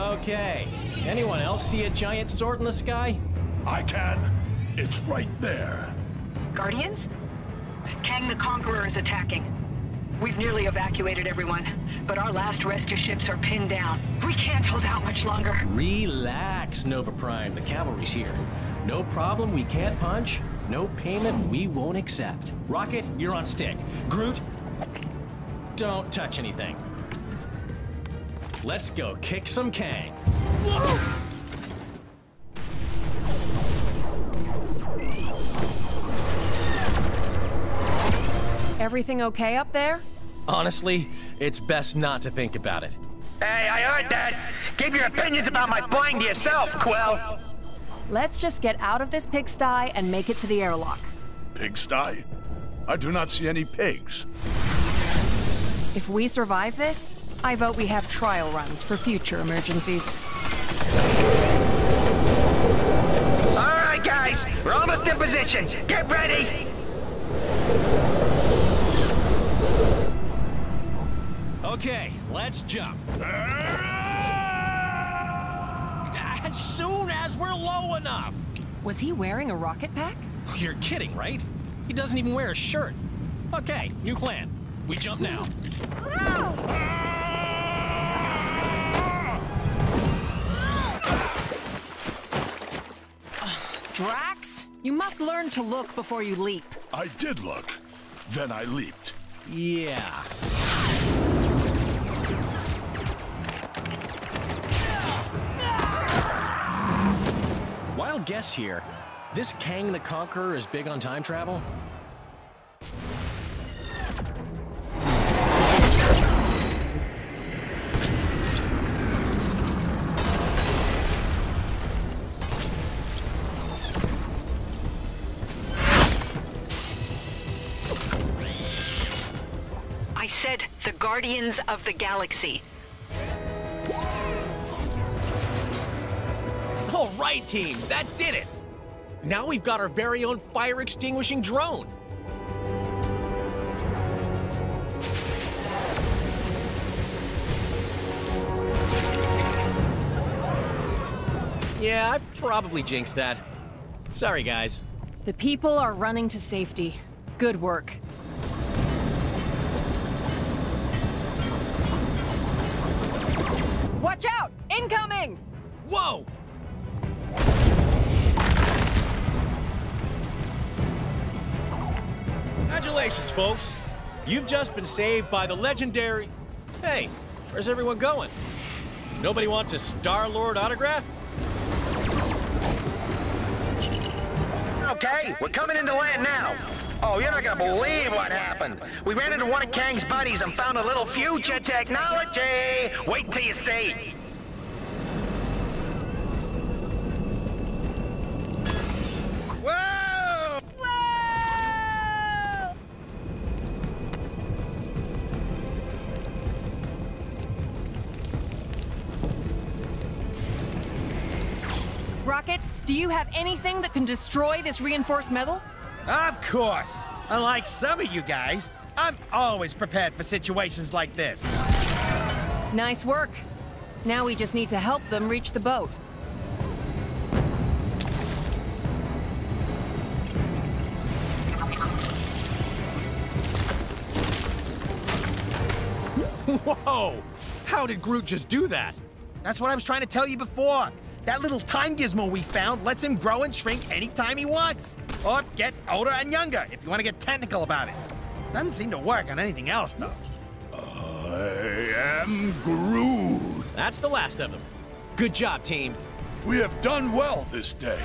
Okay. Anyone else see a giant sword in the sky? I can. It's right there. Guardians? Kang the Conqueror is attacking. We've nearly evacuated everyone, but our last rescue ships are pinned down. We can't hold out much longer. Relax, Nova Prime. The cavalry's here. No problem we can't punch. No payment we won't accept. Rocket, you're on stick. Groot, don't touch anything. Let's go kick some Kang. Whoa! Everything okay up there? Honestly, it's best not to think about it. Hey, I heard that! Keep your opinions about my plane to yourself, Quill! Let's just get out of this pigsty and make it to the airlock. Pigsty? I do not see any pigs. If we survive this, I vote we have trial runs for future emergencies. All right, guys, we're almost in position. Get ready! Okay, let's jump. As soon as we're low enough. Was he wearing a rocket pack? You're kidding, right? He doesn't even wear a shirt. Okay, new plan. We jump now. Drax, you must learn to look before you leap. I did look. Then I leaped. Yeah. Wild guess here. This Kang the Conqueror is big on time travel? I said the Guardians of the Galaxy. All right, team, that did it. Now we've got our very own fire-extinguishing drone. Yeah, I probably jinxed that. Sorry, guys. The people are running to safety. Good work. Watch out! Incoming! Whoa! Congratulations, folks. You've just been saved by the legendary... Hey, where's everyone going? Nobody wants a Star-Lord autograph? Okay, we're coming into land now. Oh, you're not gonna believe what happened. We ran into one of Kang's buddies and found a little future technology. Wait till you see. Whoa! Whoa! Rocket, do you have anything that can destroy this reinforced metal? Of course. Unlike some of you guys, I'm always prepared for situations like this. Nice work. Now we just need to help them reach the boat. Whoa! How did Groot just do that? That's what I was trying to tell you before. That little time gizmo we found lets him grow and shrink anytime he wants. Or get older and younger, if you want to get technical about it. Doesn't seem to work on anything else, though. I am Groot. That's the last of them. Good job, team. We have done well this day.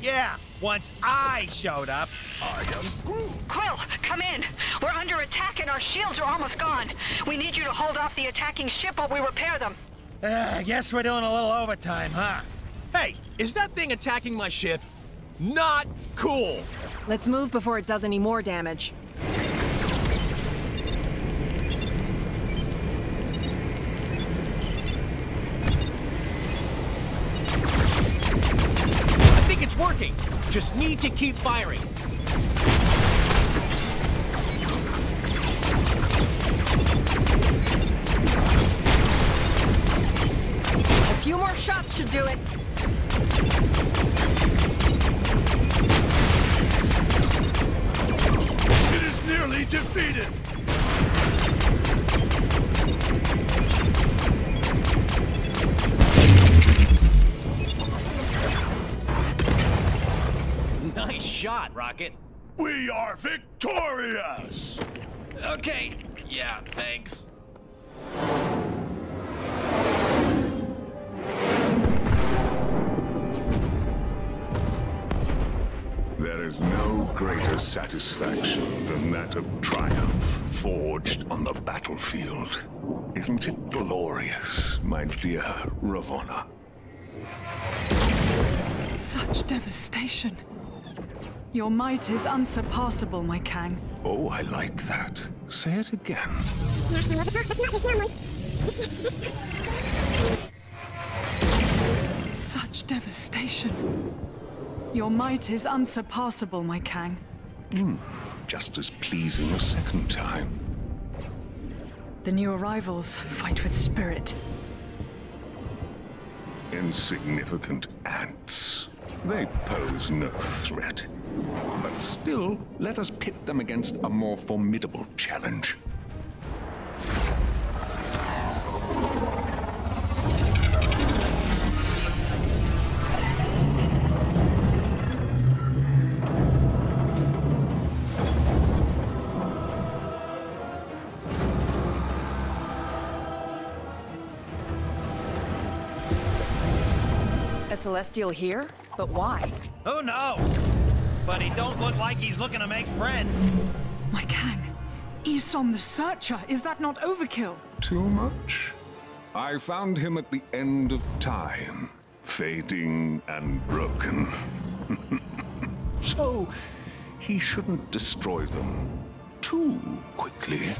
Yeah, once I showed up. I am Groot. Quill, come in. We're under attack and our shields are almost gone. We need you to hold off the attacking ship while we repair them. I guess we're doing a little overtime, huh? Hey, is that thing attacking my ship? Not cool! Let's move before it does any more damage. I think it's working. Just need to keep firing. shots should do it. It is nearly defeated! Nice shot, Rocket. We are victorious! Okay, yeah, thanks. There is no greater satisfaction than that of triumph forged on the battlefield. Isn't it glorious, my dear Ravonna? Such devastation. Your might is unsurpassable, my Kang. Oh, I like that. Say it again. Such devastation. Your might is unsurpassable, my Kang. Just as pleasing a second time. The new arrivals fight with spirit. Insignificant ants. They pose no threat. But still, let us pit them against a more formidable challenge. A Celestial here? But why? Who knows? But he don't look like he's looking to make friends. My Kang, Isom the Searcher, is that not overkill? Too much? I found him at the end of time, fading and broken. So, he shouldn't destroy them too quickly.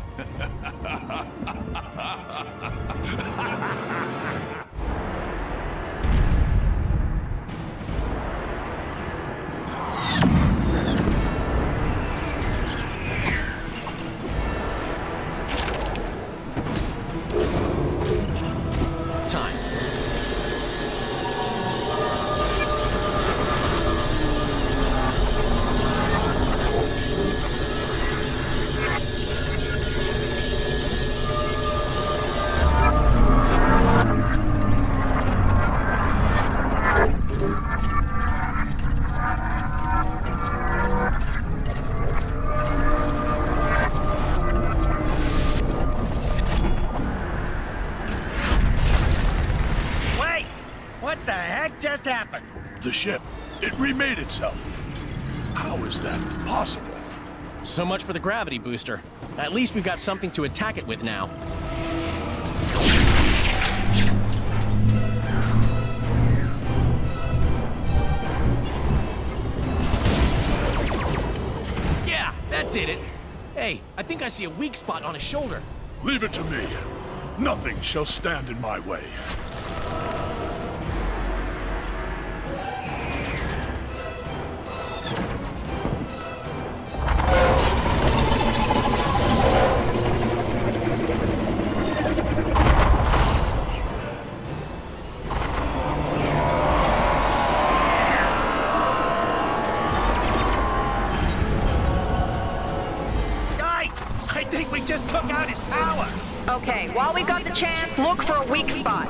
What the heck just happened? The ship, it remade itself. How is that possible? So much for the gravity booster. At least we've got something to attack it with now. Yeah, that did it. Hey, I think I see a weak spot on his shoulder. Leave it to me. Nothing shall stand in my way. I think we just took out his power! Okay, while we've got the chance, look for a weak spot.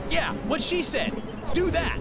Yeah, what she said. Do that.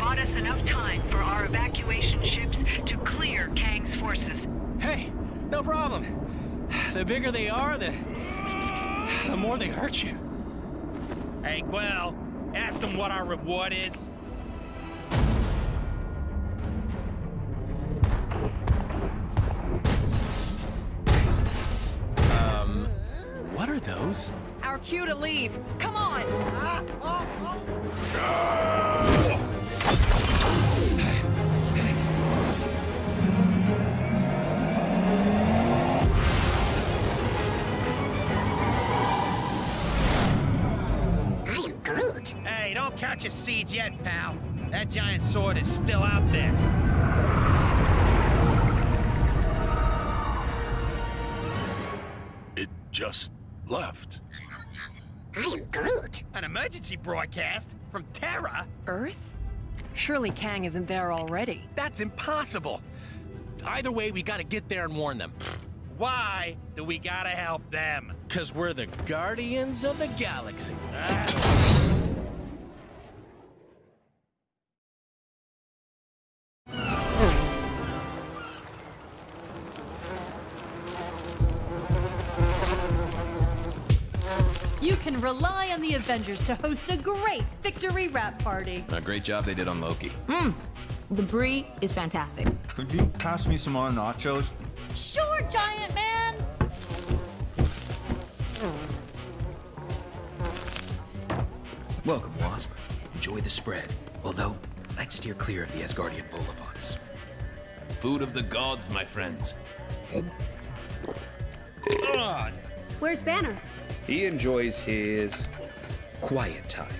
bought us enough time for our evacuation ships to clear Kang's forces. Hey, no problem. The bigger they are, the more they hurt you. Hey, Quill, ask them what our reward is. What are those? Our cue to leave. Come on! I am Groot. Hey, don't count your seeds yet, pal. That giant sword is still out there. It just left. I am Groot. An emergency broadcast from Terra? Earth? Surely Kang isn't there already. That's impossible. Either way, we gotta get there and warn them. Why do we gotta help them? 'Cause we're the Guardians of the Galaxy. You can rely on the Avengers to host a great victory rap party. A great job they did on Loki. The brie is fantastic. Could you pass me some more nachos? Sure, Giant Man! Welcome, Wasp. Enjoy the spread. Although, I'd steer clear of the Asgardian vol-au-vents. Food of the gods, my friends. Where's Banner? He enjoys his quiet time.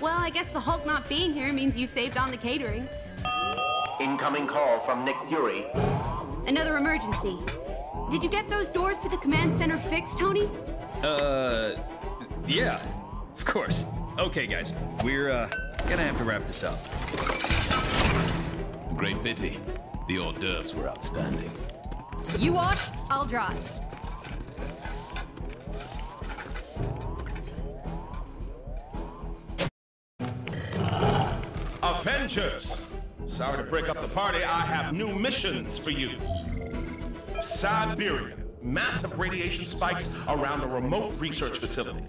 Well, I guess the Hulk not being here means you saved on the catering. Incoming call from Nick Fury. Another emergency. Did you get those doors to the command center fixed, Tony? Yeah, of course. Okay, guys, we're, gonna have to wrap this up. A great pity. The hors d'oeuvres were outstanding. You watch, I'll drive. Avengers! Sorry to break up the party, I have new missions for you. Siberia. Massive radiation spikes around a remote research facility.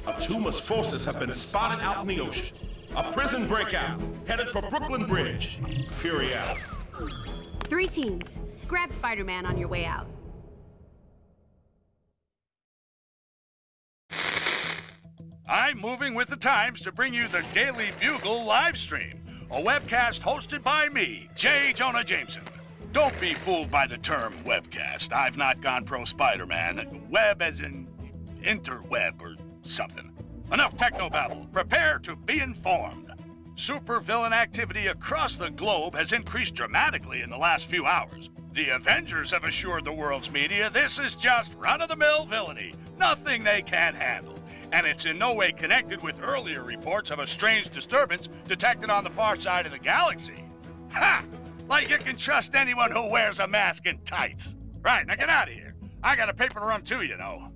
Atuma's forces have been spotted out in the ocean. A prison breakout, headed for Brooklyn Bridge. Fury out. 3 teams. Grab Spider-Man on your way out. I'm moving with the times to bring you the Daily Bugle live stream, a webcast hosted by me, J. Jonah Jameson. Don't be fooled by the term webcast. I've not gone pro Spider-Man. Web as in interweb or something. Enough technobabble. Prepare to be informed. Supervillain activity across the globe has increased dramatically in the last few hours. The Avengers have assured the world's media this is just run-of-the-mill villainy, nothing they can't handle. And it's in no way connected with earlier reports of a strange disturbance detected on the far side of the galaxy. Ha! Like you can trust anyone who wears a mask and tights. Right, now get out of here. I got a paper to run too, you know.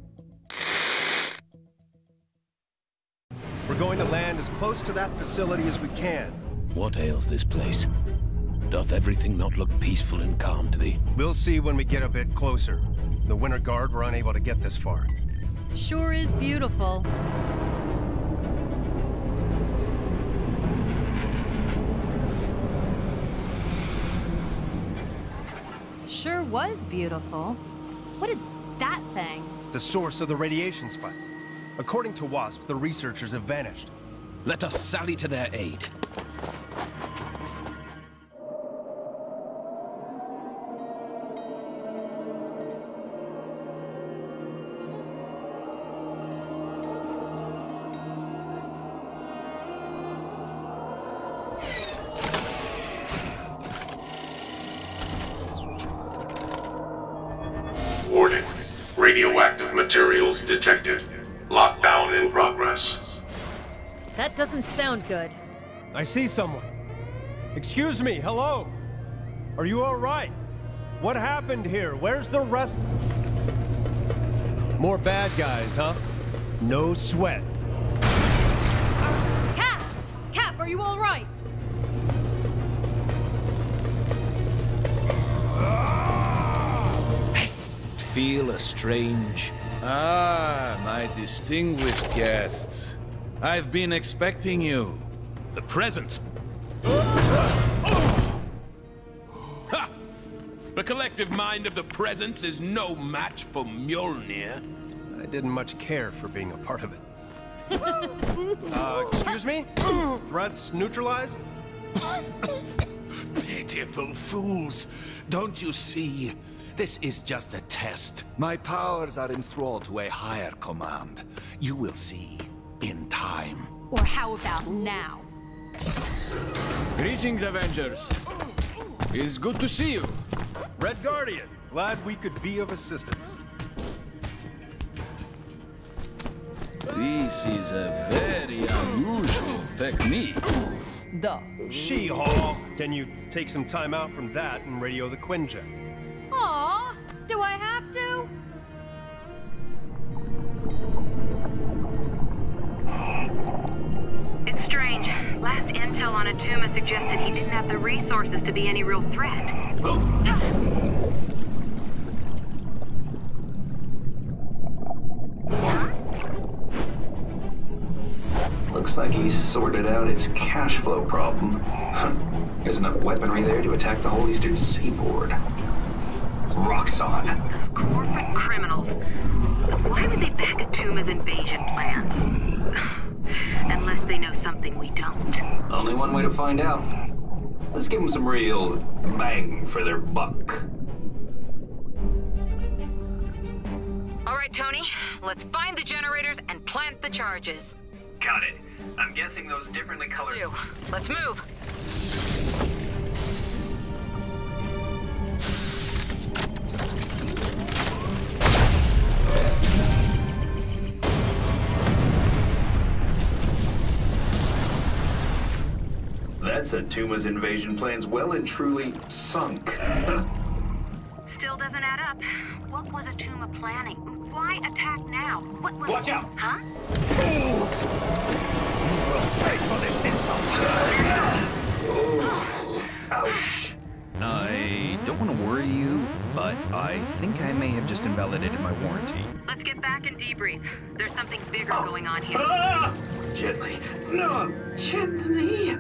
We're going to land as close to that facility as we can. What ails this place? Doth everything not look peaceful and calm to thee? We'll see when we get a bit closer. The Winter Guard were unable to get this far. Sure is beautiful. Sure was beautiful. What is that thing? The source of the radiation spike. According to WASP, the researchers have vanished. Let us sally to their aid. Warning. Radioactive materials detected. Lockdown in progress. That doesn't sound good. I see someone. Excuse me, hello? Are you all right? What happened here? Where's the rest? More bad guys, huh? No sweat. Cap! Cap, are you all right? feel a strange... Ah, my distinguished guests. I've been expecting you. The presence. Ha! The collective mind of the presence is no match for Mjolnir. I didn't much care for being a part of it. Excuse me? Threats neutralized? Pitiful fools. Don't you see? This is just a test. My powers are enthralled to a higher command. You will see in time. Or how about now? Greetings, Avengers. It's good to see you. Red Guardian, glad we could be of assistance. This is a very unusual technique. Duh. She-Hulk! Can you take some time out from that and radio the Quinjet? Aw, do I have to? It's strange. Last intel on Atuma suggested he didn't have the resources to be any real threat. Looks like he's sorted out his cash flow problem. There's enough weaponry there to attack the whole eastern seaboard. Roxxon. Those corporate criminals. Why would they back Atuma's invasion plans? Unless they know something we don't. Only one way to find out. Let's give them some real bang for their buck. All right, Tony. Let's find the generators and plant the charges. Got it. I'm guessing those differently colored... Let's move. That's Atuma's invasion plans well and truly sunk. Still doesn't add up. What was Atuma planning? Why attack now? What was... Watch out! Huh? Fools! You will pay for this insult! Oh, ouch. I don't want to worry you, but I think I may have just invalidated my warranty. Let's get back and debrief. There's something bigger going on here. Ah! Gently. No, gently.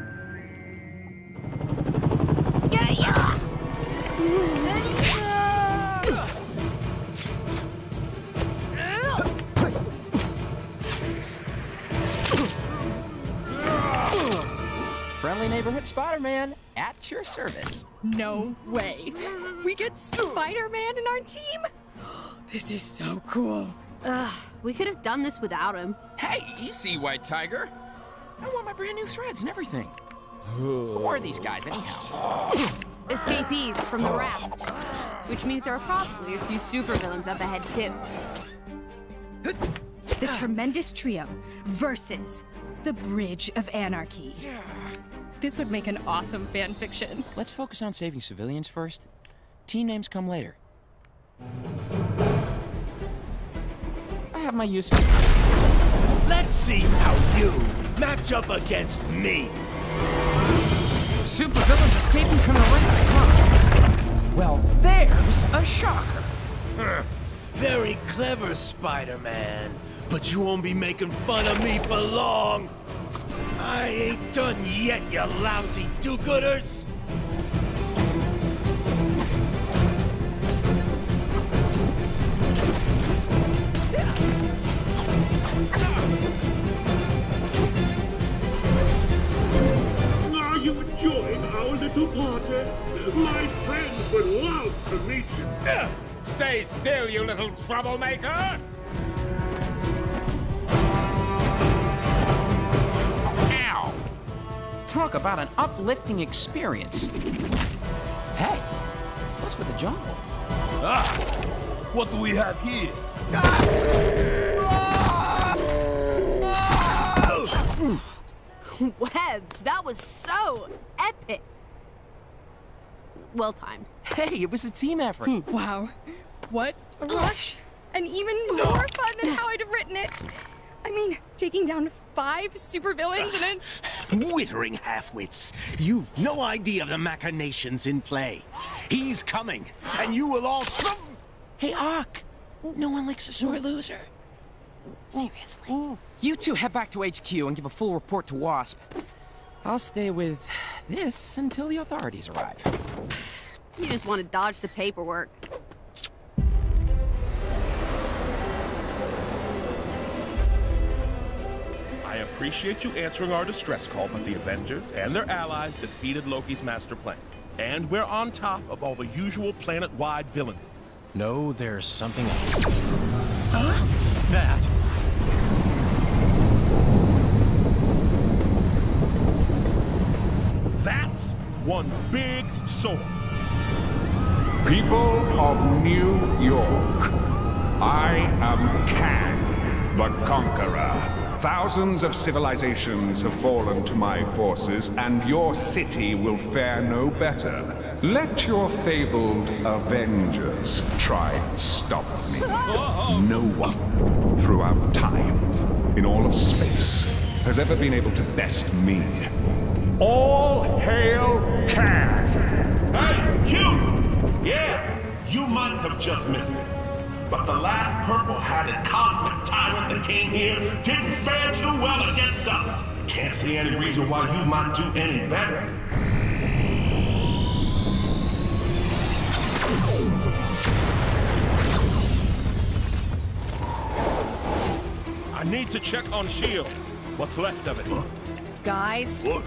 Friendly neighborhood Spider-Man at your service. No way. We get Spider-Man in our team? This is so cool. Ugh, we could have done this without him. Hey, easy, White Tiger. I want my brand new threads and everything. Who are these guys, anyhow? Escapees from the raft. Which means there are probably a few supervillains up ahead, too. The Tremendous Trio versus the Bridge of Anarchy. This would make an awesome fan fiction. Let's focus on saving civilians first. Team names come later. I have my use. Let's see how you match up against me. Supervillains escaping from the raft, huh? Well, there's a shocker. Very clever, Spider-Man. But you won't be making fun of me for long. I ain't done yet, you lousy do-gooders. Are you enjoying our little party? My friends would love to meet you. Stay still, you little troublemaker! Ow! Talk about an uplifting experience. Hey, what's with the jungle? Ah! What do we have here? Webs, that was so epic. Well timed. Hey, it was a team effort. Wow. What a rush. And even more fun than how I'd have written it. I mean, taking down 5 supervillains and then... Withering half-wits. You've no idea of the machinations in play. He's coming, and you will all... Hey, Ock, No one likes a sore loser. Seriously. You two head back to HQ and give a full report to WASP. I'll stay with this until the authorities arrive. You just want to dodge the paperwork. I appreciate you answering our distress call, but the Avengers and their allies defeated Loki's master plan. And we're on top of all the usual planet-wide villainy. No, there's something else. That. That's one big sword. People of New York, I am Kang, the Conqueror. Thousands of civilizations have fallen to my forces, and your city will fare no better. Let your fabled Avengers try and stop me. No one, throughout time, in all of space, has ever been able to best me. All hail Kang! Hey, you! Yeah, you might have just missed it. But the last purple-hatted cosmic tyrant that came here didn't fare too well against us. Can't see any reason why you might do any better. I need to check on S.H.I.E.L.D. What's left of it. Guys? What?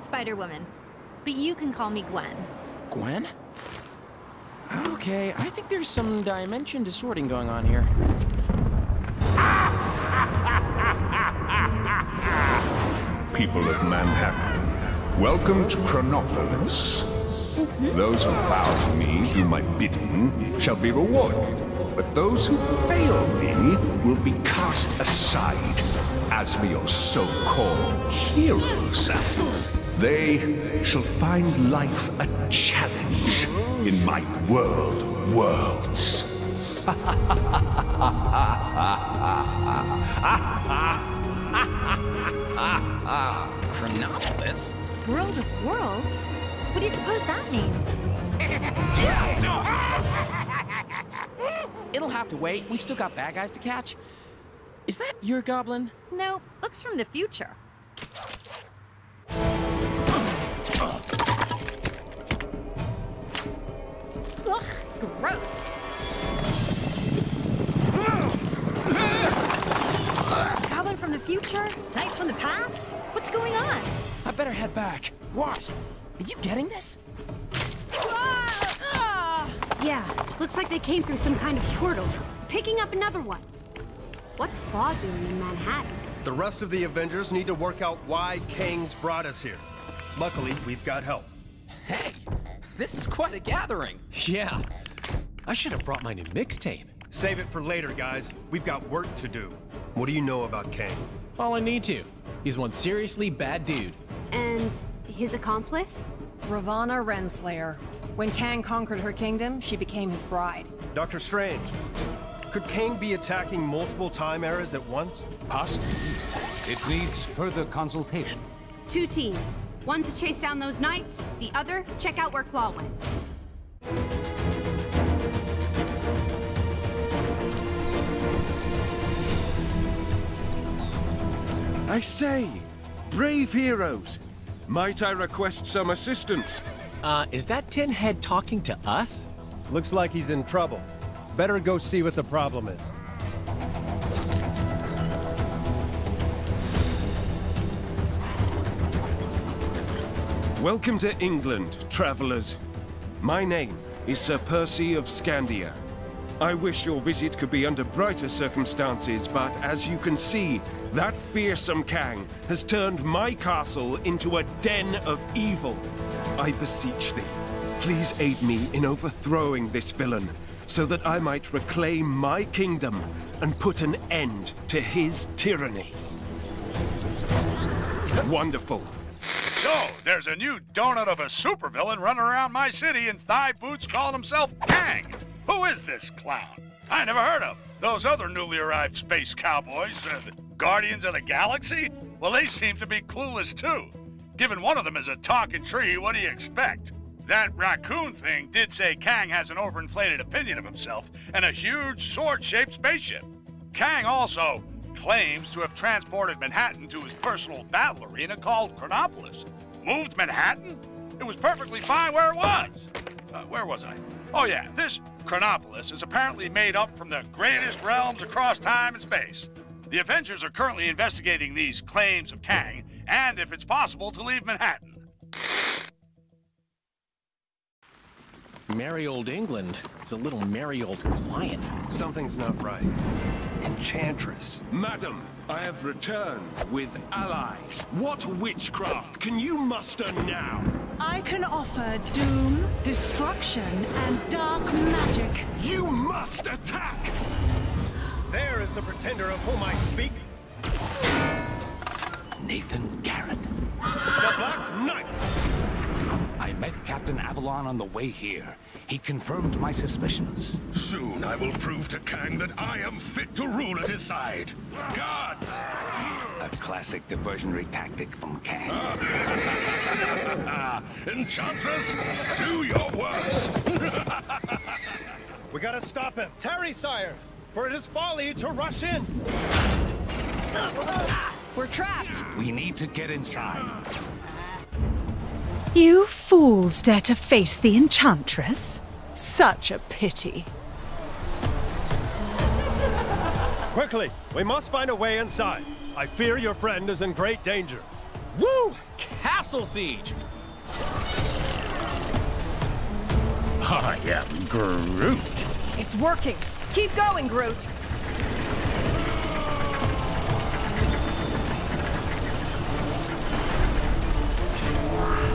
Spider-Woman. But you can call me Gwen. Gwen? Okay, I think there's some dimension distorting going on here. People of Manhattan, welcome to Chronopolis. Those who bow to me, do my bidding, shall be rewarded. But those who fail me will be cast aside as for your so-called heroes. They shall find life a challenge in my world of worlds. Chronopolis? World of Worlds? What do you suppose that means? It'll have to wait. We've still got bad guys to catch. Is that your goblin? No, looks from the future. Ugh, gross. Goblin from the future? Knights from the past? What's going on? I better head back. Wasp, are you getting this? Yeah, looks like they came through some kind of portal. Picking up another one. What's Claw doing in Manhattan? The rest of the Avengers need to work out why Kang's brought us here. Luckily, we've got help. Hey, this is quite a gathering. Yeah, I should have brought my new mixtape. Save it for later, guys. We've got work to do. What do you know about Kang? All I need to. He's one seriously bad dude. And his accomplice? Ravonna Renslayer. When Kang conquered her kingdom, she became his bride. Dr. Strange, could Kang be attacking multiple time eras at once? Possibly. It needs further consultation. 2 teams. One to chase down those knights, the other, check out where Claw went. I say, brave heroes, might I request some assistance? Is that tin head talking to us? Looks like he's in trouble. Better go see what the problem is. Welcome to England, travelers. My name is Sir Percy of Scandia. I wish your visit could be under brighter circumstances, but as you can see, that fearsome Kang has turned my castle into a den of evil. I beseech thee, please aid me in overthrowing this villain, so that I might reclaim my kingdom and put an end to his tyranny. Wonderful. So, there's a new donut of a supervillain running around my city in thigh boots calling himself Kang. Who is this clown? I never heard of. Those other newly arrived space cowboys, the Guardians of the Galaxy? Well, they seem to be clueless too. Given one of them is a talking tree, what do you expect? That raccoon thing did say Kang has an overinflated opinion of himself and a huge sword-shaped spaceship. Kang also claims to have transported Manhattan to his personal battle arena called Chronopolis. Moved Manhattan? It was perfectly fine where it was. Where was I? Oh yeah, this Chronopolis is apparently made up from the greatest realms across time and space. The Avengers are currently investigating these claims of Kang, and if it's possible to leave Manhattan. Merry old England is a little merry old quiet. Something's not right. Enchantress. Madam, I have returned with allies. What witchcraft can you muster now? I can offer doom, destruction, and dark magic. You must attack! There is the pretender of whom I speak. Nathan Garrett. The Black Knight! I met Captain Avalon on the way here. He confirmed my suspicions. Soon I will prove to Kang that I am fit to rule at his side. Guards! A classic diversionary tactic from Kang. Enchantress, do your worst! We gotta stop him. Tarry, sire, for it is folly to rush in. We're trapped. We need to get inside. You fools dare to face the Enchantress? Such a pity. Quickly, we must find a way inside. I fear your friend is in great danger. Woo! Castle siege! I am Groot. It's working. Keep going, Groot.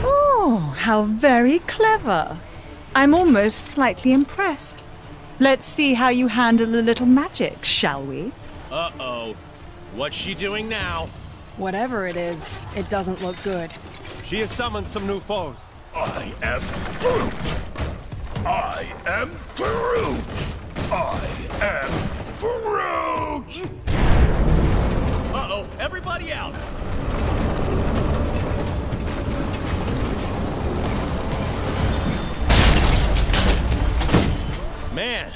Oh, how very clever. I'm almost slightly impressed. Let's see how you handle a little magic, shall we? Uh-oh. What's she doing now? Whatever it is, it doesn't look good. She has summoned some new foes. I am Groot. I am Groot. I am Groot. Uh-oh. Everybody out. Man.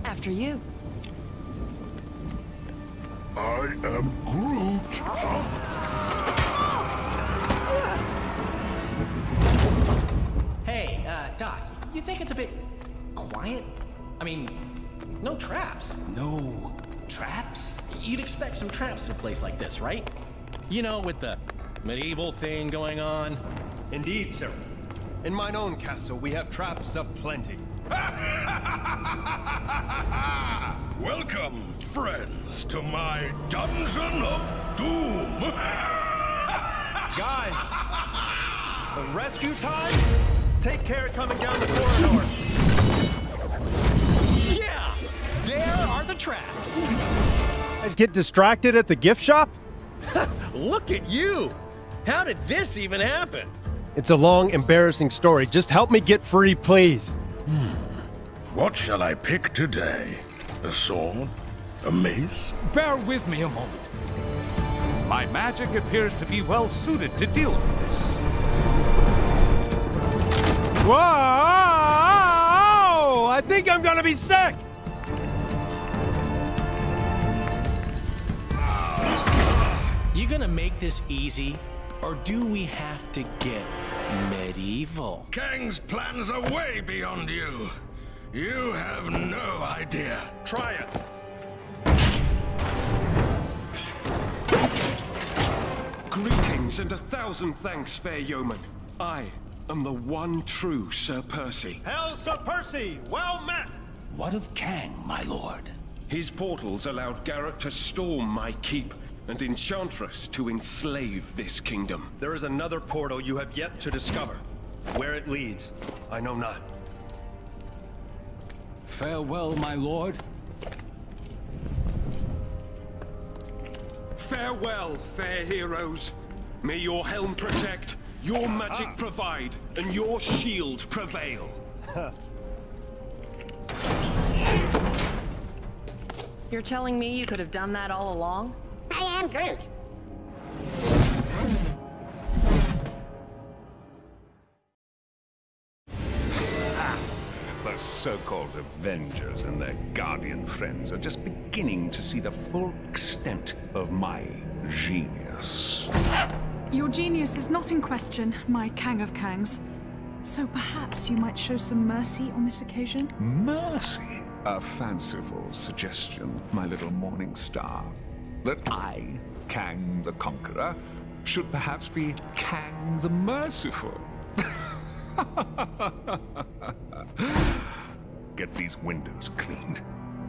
After you. I am Groot. Hey, Doc, you think it's a bit quiet? I mean, no traps. No traps? You'd expect some traps in a place like this, right? You know, with the medieval thing going on. Indeed, sir. In mine own castle, we have traps aplenty. Welcome, friends, to my Dungeon of Doom. Guys, the rescue time? Take care coming down the corridor. Yeah, there are the traps. Guys get distracted at the gift shop? Look at you! How did this even happen? It's a long, embarrassing story. Just help me get free, please. What shall I pick today? A sword? A mace? Bear with me a moment. My magic appears to be well suited to deal with this. Whoa! I think I'm gonna be sick! You gonna make this easy? Or do we have to get medieval? Kang's plans are way beyond you. You have no idea. Try it. Greetings. Greetings and 1,000 thanks, fair yeoman. I am the one true Sir Percy. Hail, Sir Percy! Well met! What of Kang, my lord? His portals allowed Garrett to storm my keep, and Enchantress to enslave this kingdom. There is another portal you have yet to discover. Where it leads, I know not. Farewell, my lord. Farewell, fair heroes. May your helm protect, your magic provide, and your shield prevail. You're telling me you could have done that all along? I am Groot. The so-called Avengers and their Guardian friends are just beginning to see the full extent of my genius. Your genius is not in question, my Kang of Kangs. So perhaps you might show some mercy on this occasion? Mercy? A fanciful suggestion, my little morning star. That I, Kang the Conqueror, should perhaps be Kang the Merciful. Get these windows cleaned.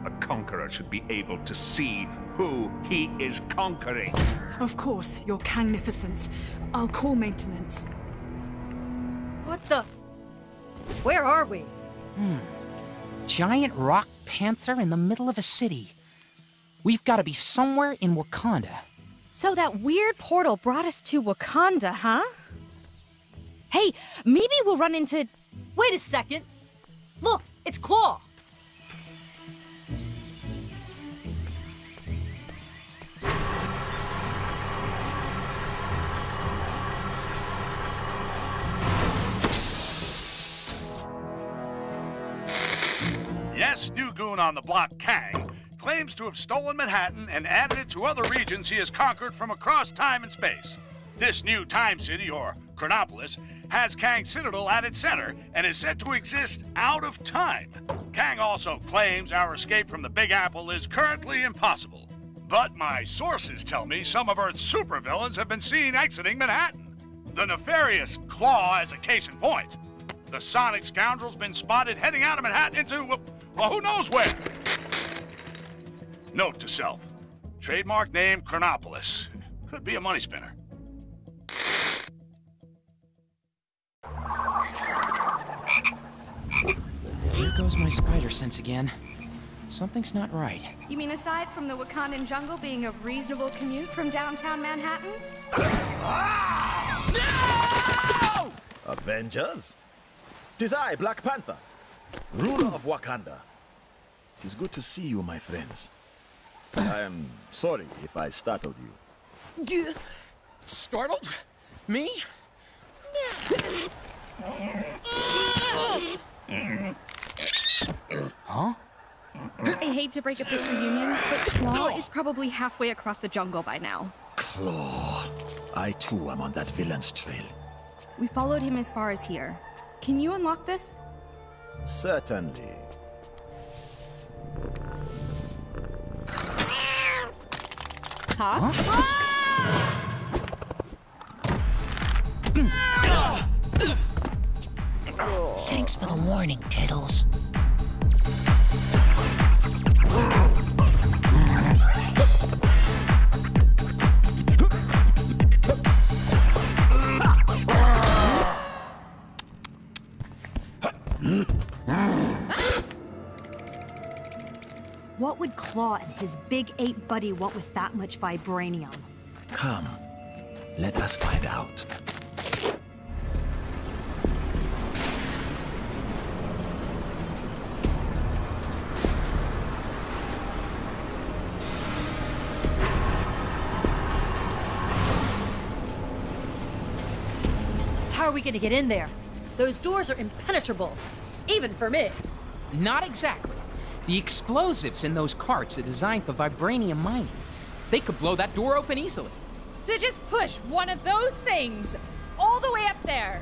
A conqueror should be able to see who he is conquering. Of course, your Kangnificence. I'll call maintenance. What the? Where are we? Giant rock panther in the middle of a city. We've got to be somewhere in Wakanda. So that weird portal brought us to Wakanda, huh? Hey, maybe we'll run into... Wait a second! Look, it's Claw! Yes, new goon on the block, Kang, claims to have stolen Manhattan and added it to other regions he has conquered from across time and space. This new time city, or Chronopolis, has Kang's Citadel at its center and is said to exist out of time. Kang also claims our escape from the Big Apple is currently impossible. But my sources tell me some of Earth's supervillains have been seen exiting Manhattan. The nefarious Claw as a case in point. The Sonic scoundrel's been spotted heading out of Manhattan into, well, who knows where? Note to self. Trademark name Chronopolis. Could be a money spinner. Here goes my spider sense again. Something's not right. You mean aside from the Wakandan jungle being a reasonable commute from downtown Manhattan? No! Avengers? 'Tis I, Black Panther, ruler of Wakanda. 'Tis good to see you, my friends. I am sorry if I startled you. Startled? Me? Huh? I hate to break up this reunion, but Claw is probably halfway across the jungle by now. Claw. I too am on that villain's trail. We followed him as far as here. Can you unlock this? Certainly. Huh? Thanks for the warning, Tiddles. What would Claw and his big ape buddy want with that much vibranium? Come, let us find out. How are we gonna get in there? Those doors are impenetrable, even for me. Not exactly. The explosives in those carts are designed for vibranium mining. They could blow that door open easily. So just push one of those things all the way up there.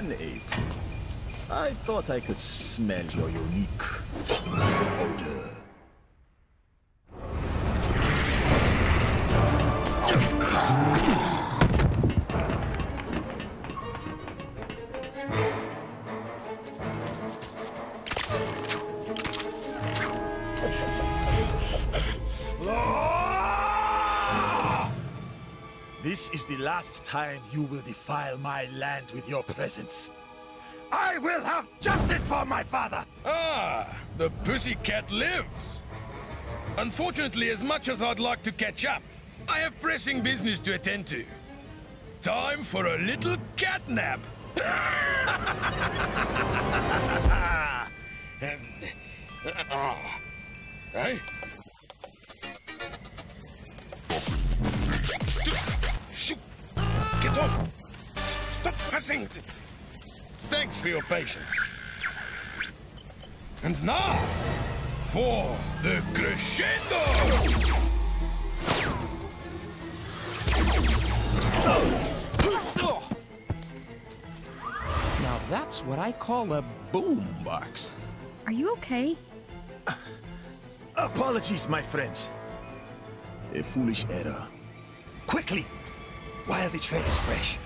An ape? I thought I could smell your unique odor. This is the last time you will defile my land with your presence. I will have justice for my father! Ah, the pussycat lives. Unfortunately, as much as I'd like to catch up, I have pressing business to attend to. Time for a little cat nap. Hey? Get off! Stop pressing! Thanks for your patience. And now, for the crescendo! Now that's what I call a boombox. Are you okay? Apologies, my friends. A foolish error. Quickly, while the trail is fresh.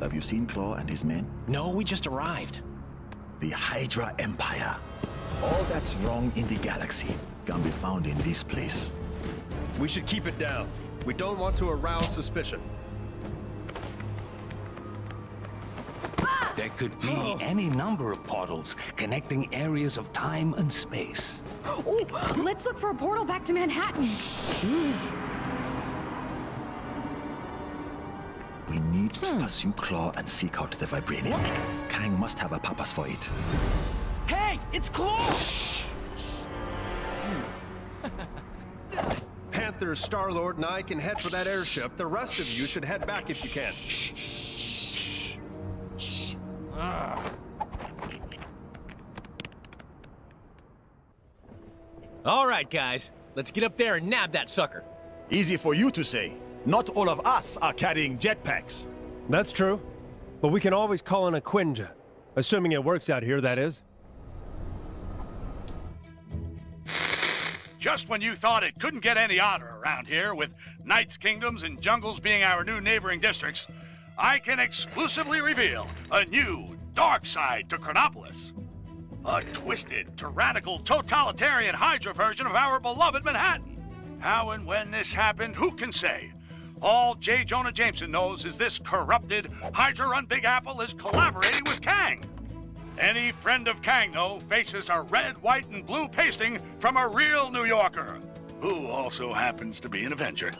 Have you seen Claw and his men? No, we just arrived. The Hydra Empire. All that's wrong in the galaxy can be found in this place. We should keep it down. We don't want to arouse suspicion. There could be any number of portals connecting areas of time and space. Oh, let's look for a portal back to Manhattan. We need to pursue Claw and seek out the Vibranium. Kang must have a purpose for it. Hey, it's Claw! Panther, Star-Lord, and I can head for that airship. The rest of you should head back if you can. All right, guys. Let's get up there and nab that sucker. Easy for you to say. Not all of us are carrying jetpacks. That's true. But we can always call in a Quinjet. Assuming it works out here, that is. Just when you thought it couldn't get any odder around here, with Knights' Kingdoms and Jungles being our new neighboring districts, I can exclusively reveal a new dark side to Chronopolis. A twisted, tyrannical, totalitarian Hydra version of our beloved Manhattan. How and when this happened, who can say? All J. Jonah Jameson knows is this corrupted, Hydra-run Big Apple is collaborating with Kang. Any friend of Kang, though, faces a red, white, and blue pasting from a real New Yorker, who also happens to be an Avenger.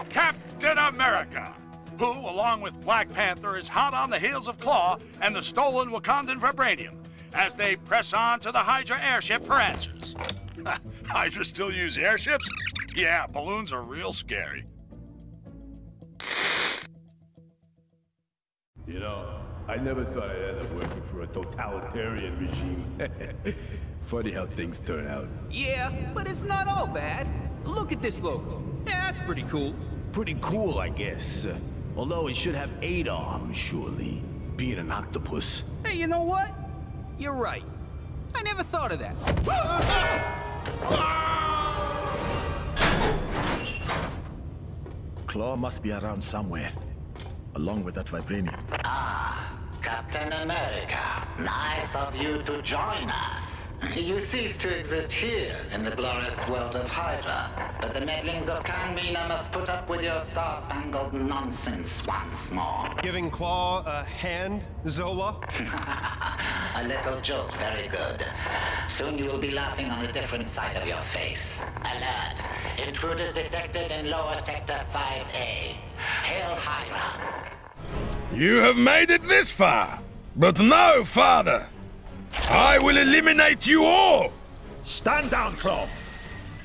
Captain America, who, along with Black Panther, is hot on the heels of Claw and the stolen Wakandan Vibranium, as they press on to the Hydra airship for answers. Hydra still use airships? Yeah, balloons are real scary. You know, I never thought I'd end up working for a totalitarian regime. Funny how things turn out. Yeah, but it's not all bad. Look at this logo. Yeah, that's pretty cool. Pretty cool, I guess. Although it should have 8 arms, surely. Being an octopus. Hey, you know what? You're right. I never thought of that. Claw must be around somewhere, along with that Vibranium. Ah, Captain America. Nice of you to join us. You cease to exist here in the glorious world of Hydra, but the meddlings of Kang Mina must put up with your star-spangled nonsense once more. Giving Claw a hand, Zola? A little joke, very good. Soon you will be laughing on a different side of your face. Alert! Intruders detected in lower sector 5A. Hail Hydra! You have made it this far, but no farther. I will eliminate you all! Stand down, Claw!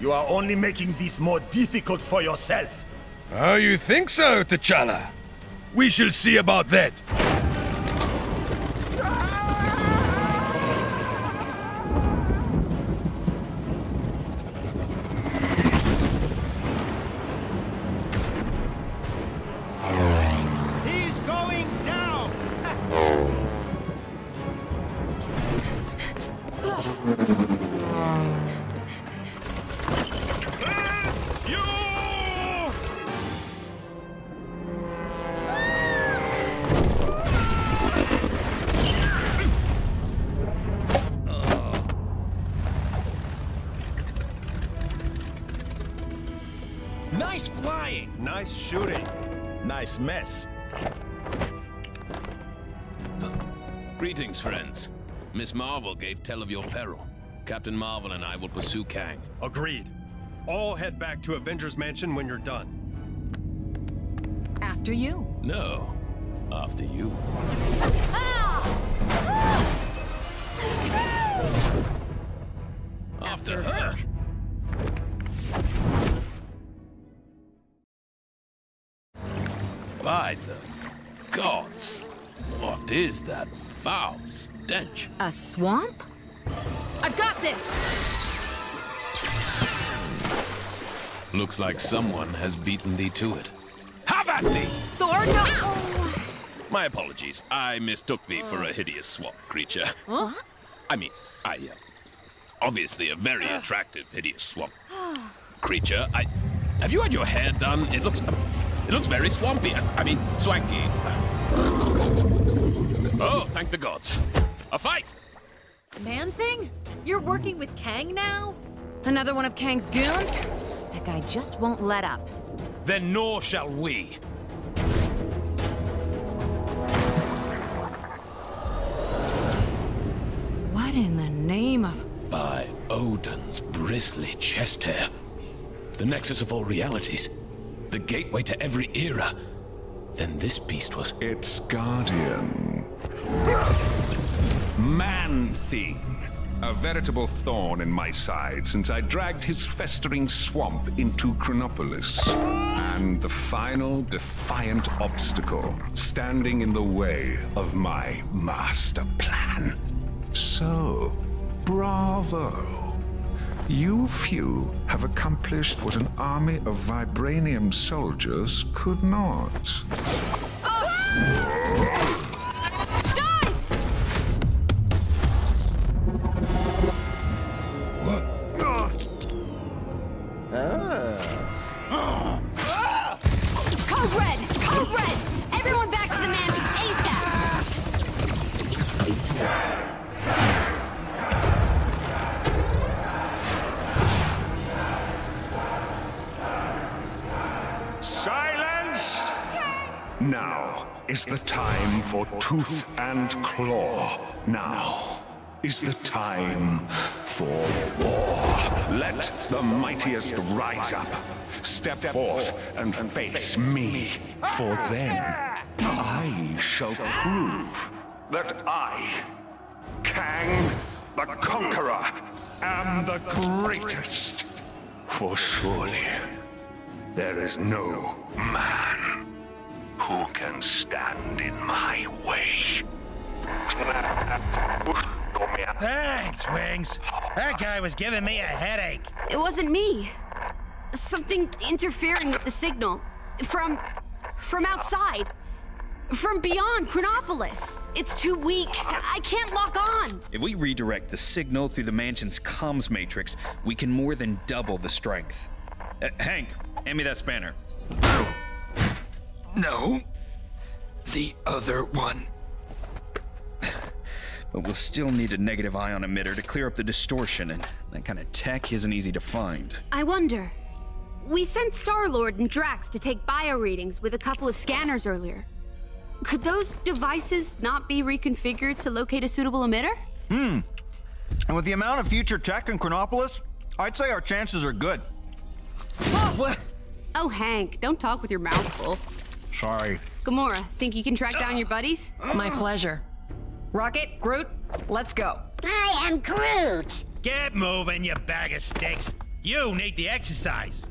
You are only making this more difficult for yourself. Oh, you think so, T'Challa? We shall see about that. Nice flying! Nice shooting. Nice mess. Greetings, friends. Miss Marvel gave tell of your peril. Captain Marvel and I will pursue Kang. Agreed. All head back to Avengers Mansion when you're done. After you. No, after you. After her. By the gods, what is that foul stench? A swamp? I've got this! Looks like someone has beaten thee to it. Have at thee! Thor, no! My apologies. I mistook thee for a hideous swamp creature. Huh? I mean, obviously a very attractive hideous swamp creature. Have you had your hair done? It looks very swampy. I mean, swanky. Oh, thank the gods. A fight! Man-Thing? You're working with Kang now? Another one of Kang's goons? That guy just won't let up. Then nor shall we. What in the name of... By Odin's bristly chest hair. The nexus of all realities. The gateway to every era. Then this beast was... Its guardian. Man-Thing. A veritable thorn in my side since I dragged his festering swamp into Chronopolis. And the final defiant obstacle standing in the way of my master plan. So, bravo. You few have accomplished what an army of vibranium soldiers could not. Code Red! Code Red! Everyone back to the mansion ASAP! Silence! Now is the time for tooth and claw. Now is the time for war. Let the mightiest rise up. Step forth and face me, for then I shall prove that I, Kang the Conqueror, am the greatest. For surely there is no man who can stand in my way. Thanks, Wings. That guy was giving me a headache. It wasn't me. Something interfering with the signal. From outside. From beyond Chronopolis. It's too weak. I can't lock on. If we redirect the signal through the mansion's comms matrix, we can more than double the strength. Hank, hand me that spanner. No. The other one. But we'll still need a negative ion emitter to clear up the distortion, and that kind of tech isn't easy to find. I wonder. We sent Star-Lord and Drax to take bio readings with a couple of scanners earlier. Could those devices not be reconfigured to locate a suitable emitter? And with the amount of future tech in Chronopolis, I'd say our chances are good. Oh, Hank, don't talk with your mouth full. Sorry. Gamora, think you can track down your buddies? My pleasure. Rocket, Groot, let's go. I am Groot. Get moving, you bag of sticks. You need the exercise.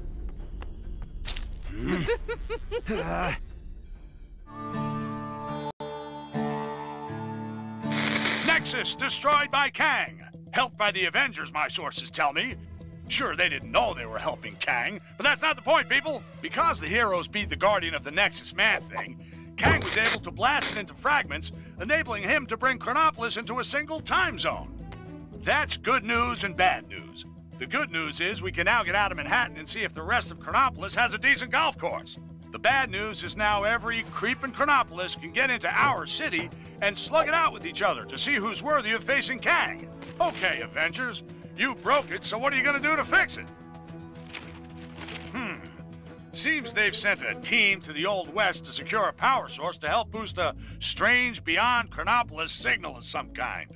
Nexus destroyed by Kang. Helped by the Avengers, my sources tell me. Sure, they didn't know they were helping Kang, but that's not the point, people. Because the heroes beat the Guardian of the Nexus Man-Thing, Kang was able to blast it into fragments, enabling him to bring Chronopolis into a single time zone. That's good news and bad news. The good news is we can now get out of Manhattan and see if the rest of Chronopolis has a decent golf course. The bad news is now every creep in Chronopolis can get into our city and slug it out with each other to see who's worthy of facing Kang. Okay, Avengers, you broke it, so what are you gonna do to fix it? Seems they've sent a team to the Old West to secure a power source to help boost a strange beyond Chronopolis signal of some kind.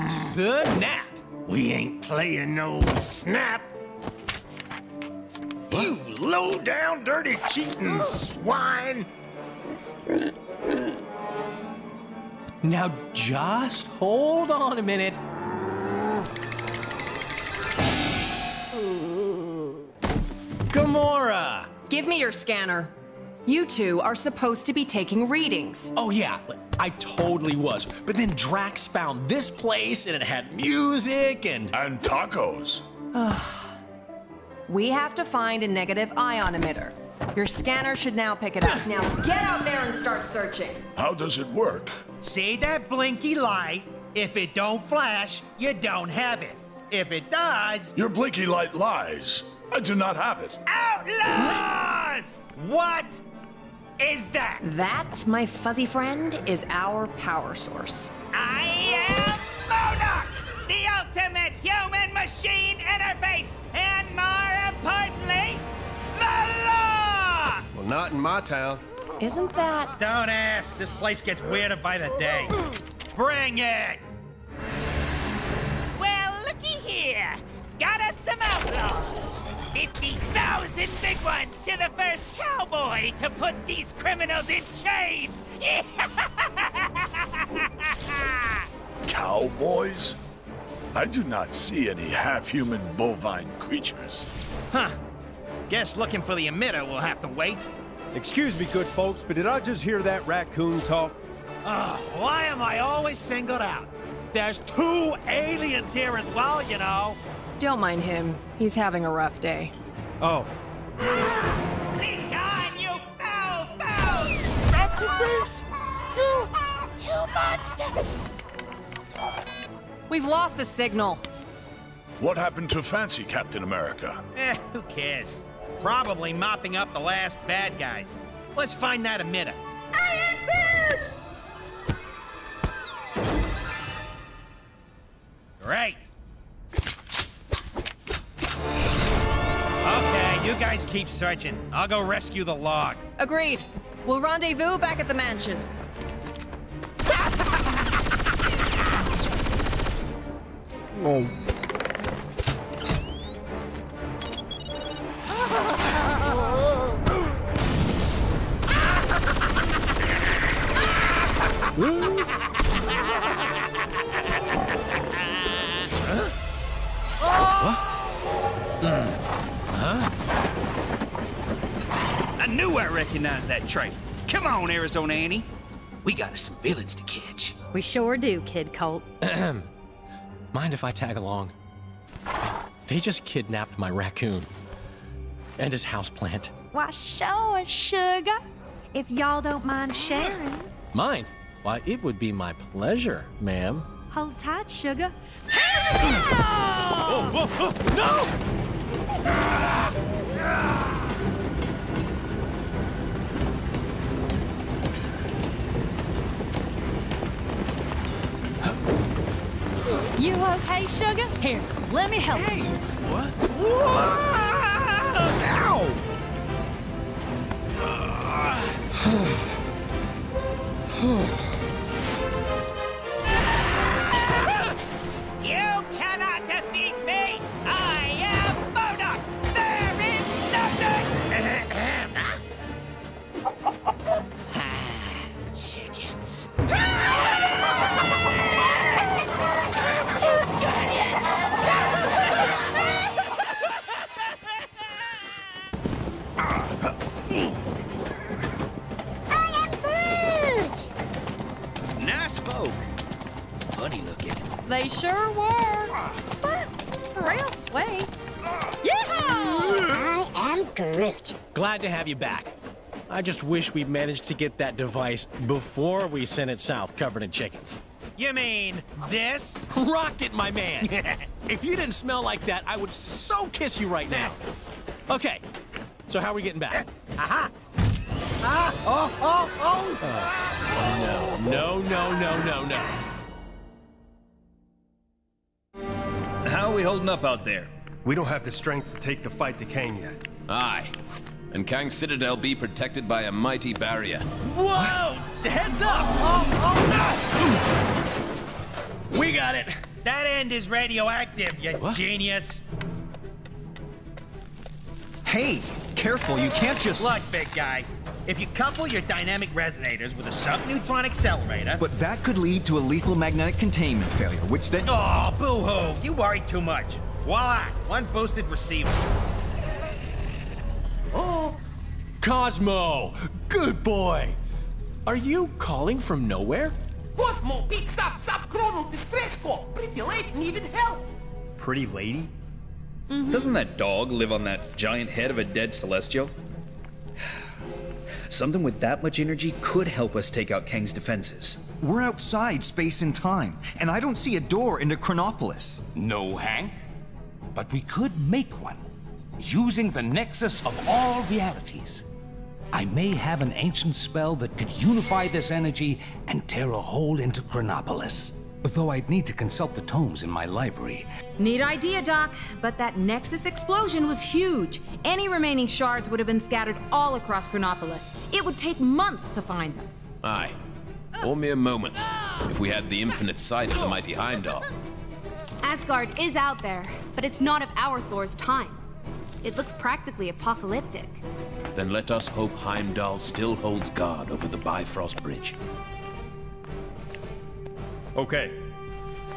Snap! We ain't playing no snap. You low-down, dirty, cheating swine! Now just hold on a minute. Gamora! Give me your scanner. You two are supposed to be taking readings. Oh yeah, I totally was. But then Drax found this place and it had music and tacos. We have to find a negative ion emitter. Your scanner should now pick it up. Now get out there and start searching. How does it work? See that blinky light? If it don't flash, you don't have it. If it does... Your blinky light lies. I do not have it. Outlaws! What is that? That, my fuzzy friend, is our power source. I am MODOK, the ultimate human-machine interface, and more importantly, the law! Well, not in my town. Isn't that... Don't ask. This place gets weirder by the day. Bring it! Well, looky here. Got us some outlaws. 50,000 big ones to the first cowboy to put these criminals in chains! Cowboys? I do not see any half-human bovine creatures. Huh. Guess looking for the emitter will have to wait. Excuse me, good folks, but did I just hear that raccoon talk? Why am I always singled out? There's 2 aliens here as well, you know. Don't mind him. He's having a rough day. Oh. Be gone, you foul fouls! You monsters! We've lost the signal. What happened to Fancy Captain America? Who cares? Probably mopping up the last bad guys. Let's find that emitter. I am Groot! Great. Okay, you guys keep searching. I'll go rescue the log. Agreed. We'll rendezvous back at the mansion. I knew I recognized that trait. Come on, Arizona Annie. We got us some villains to catch. We sure do, Kid Colt. Mind if I tag along? They just kidnapped my raccoon. And his houseplant. Why, sure, sugar. If y'all don't mind sharing. Mine? Why, it would be my pleasure, ma'am. Hold tight, sugar. No! You okay, sugar? Here, let me help you. What? You cannot defeat me! I am MODOK! There is nothing! Chickens. Nice folk. Funny looking. They sure were. But Frail sway. I am Groot. Glad to have you back. I just wish we'd managed to get that device before we sent it south covered in chickens. You mean this? Rocket, my man! If you didn't smell like that, I would so kiss you right now. Okay, so how are we getting back? Aha! No. How are we holding up out there? We don't have the strength to take the fight to Kang yet. Aye. And Kang's Citadel be protected by a mighty barrier. Whoa! Heads up! No! We got it! That end is radioactive, you genius! Hey, careful, you can't just... Look, big guy. If you couple your dynamic resonators with a subneutron accelerator... But that could lead to a lethal magnetic containment failure, which then... Oh, boo-hoo! You worry too much. Voila! One boosted receiver. Oh! Cosmo! Good boy! Are you calling from nowhere? Cosmo, big stop, chrono, distress call. Pretty lady needed help. Pretty lady? Doesn't that dog live on that giant head of a dead Celestial? Something with that much energy could help us take out Kang's defenses. We're outside space and time, and I don't see a door into Chronopolis. No, Hank. But we could make one, using the nexus of all realities. I may have an ancient spell that could unify this energy and tear a hole into Chronopolis. Though I'd need to consult the tomes in my library. Neat idea, Doc, but that Nexus explosion was huge. Any remaining shards would have been scattered all across Chronopolis. It would take months to find them. Aye. Or mere moments, if we had the infinite sight of the mighty Heimdall. Asgard is out there, but it's not of our Thor's time. It looks practically apocalyptic. Then let us hope Heimdall still holds guard over the Bifrost Bridge. Okay,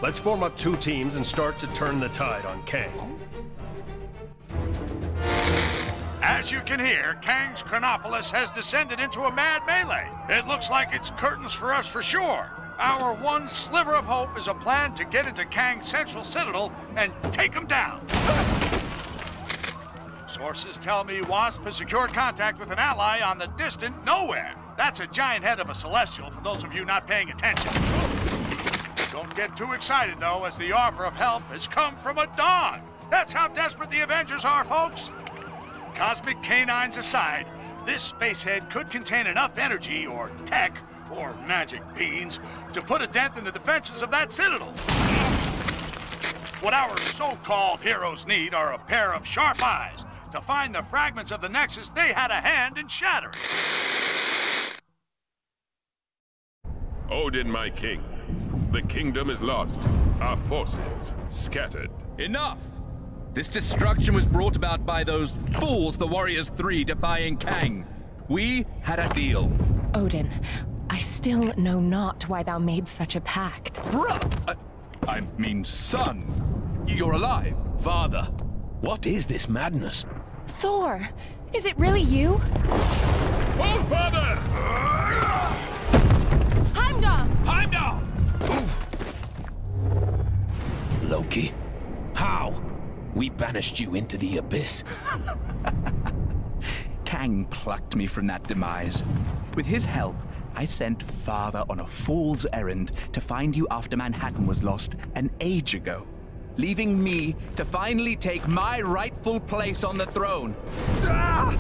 let's form up 2 teams and start to turn the tide on Kang. As you can hear, Kang's Chronopolis has descended into a mad melee. It looks like it's curtains for us for sure. Our one sliver of hope is a plan to get into Kang's central citadel and take him down. Sources tell me Wasp has secured contact with an ally on the distant Nowhere. That's a giant head of a Celestial, for those of you not paying attention. Don't get too excited, though, as the offer of help has come from a dog. That's how desperate the Avengers are, folks. Cosmic canines aside, this spacehead could contain enough energy, or tech, or magic beans, to put a dent in the defenses of that citadel. What our so-called heroes need are a pair of sharp eyes to find the fragments of the Nexus they had a hand in shattering. Odin, my king. The kingdom is lost. Our forces scattered. Enough! This destruction was brought about by those fools, the Warriors 3, defying Kang. We had a deal. Odin, I still know not why thou made such a pact. Bruh! I mean, son. You're alive. Father. What is this madness? Thor, is it really you? Oh, father! Heimdall! Heimdall! Loki, how? We banished you into the abyss. Kang plucked me from that demise. With his help, I sent Father on a fool's errand to find you after Manhattan was lost an age ago, leaving me to finally take my rightful place on the throne. Ah!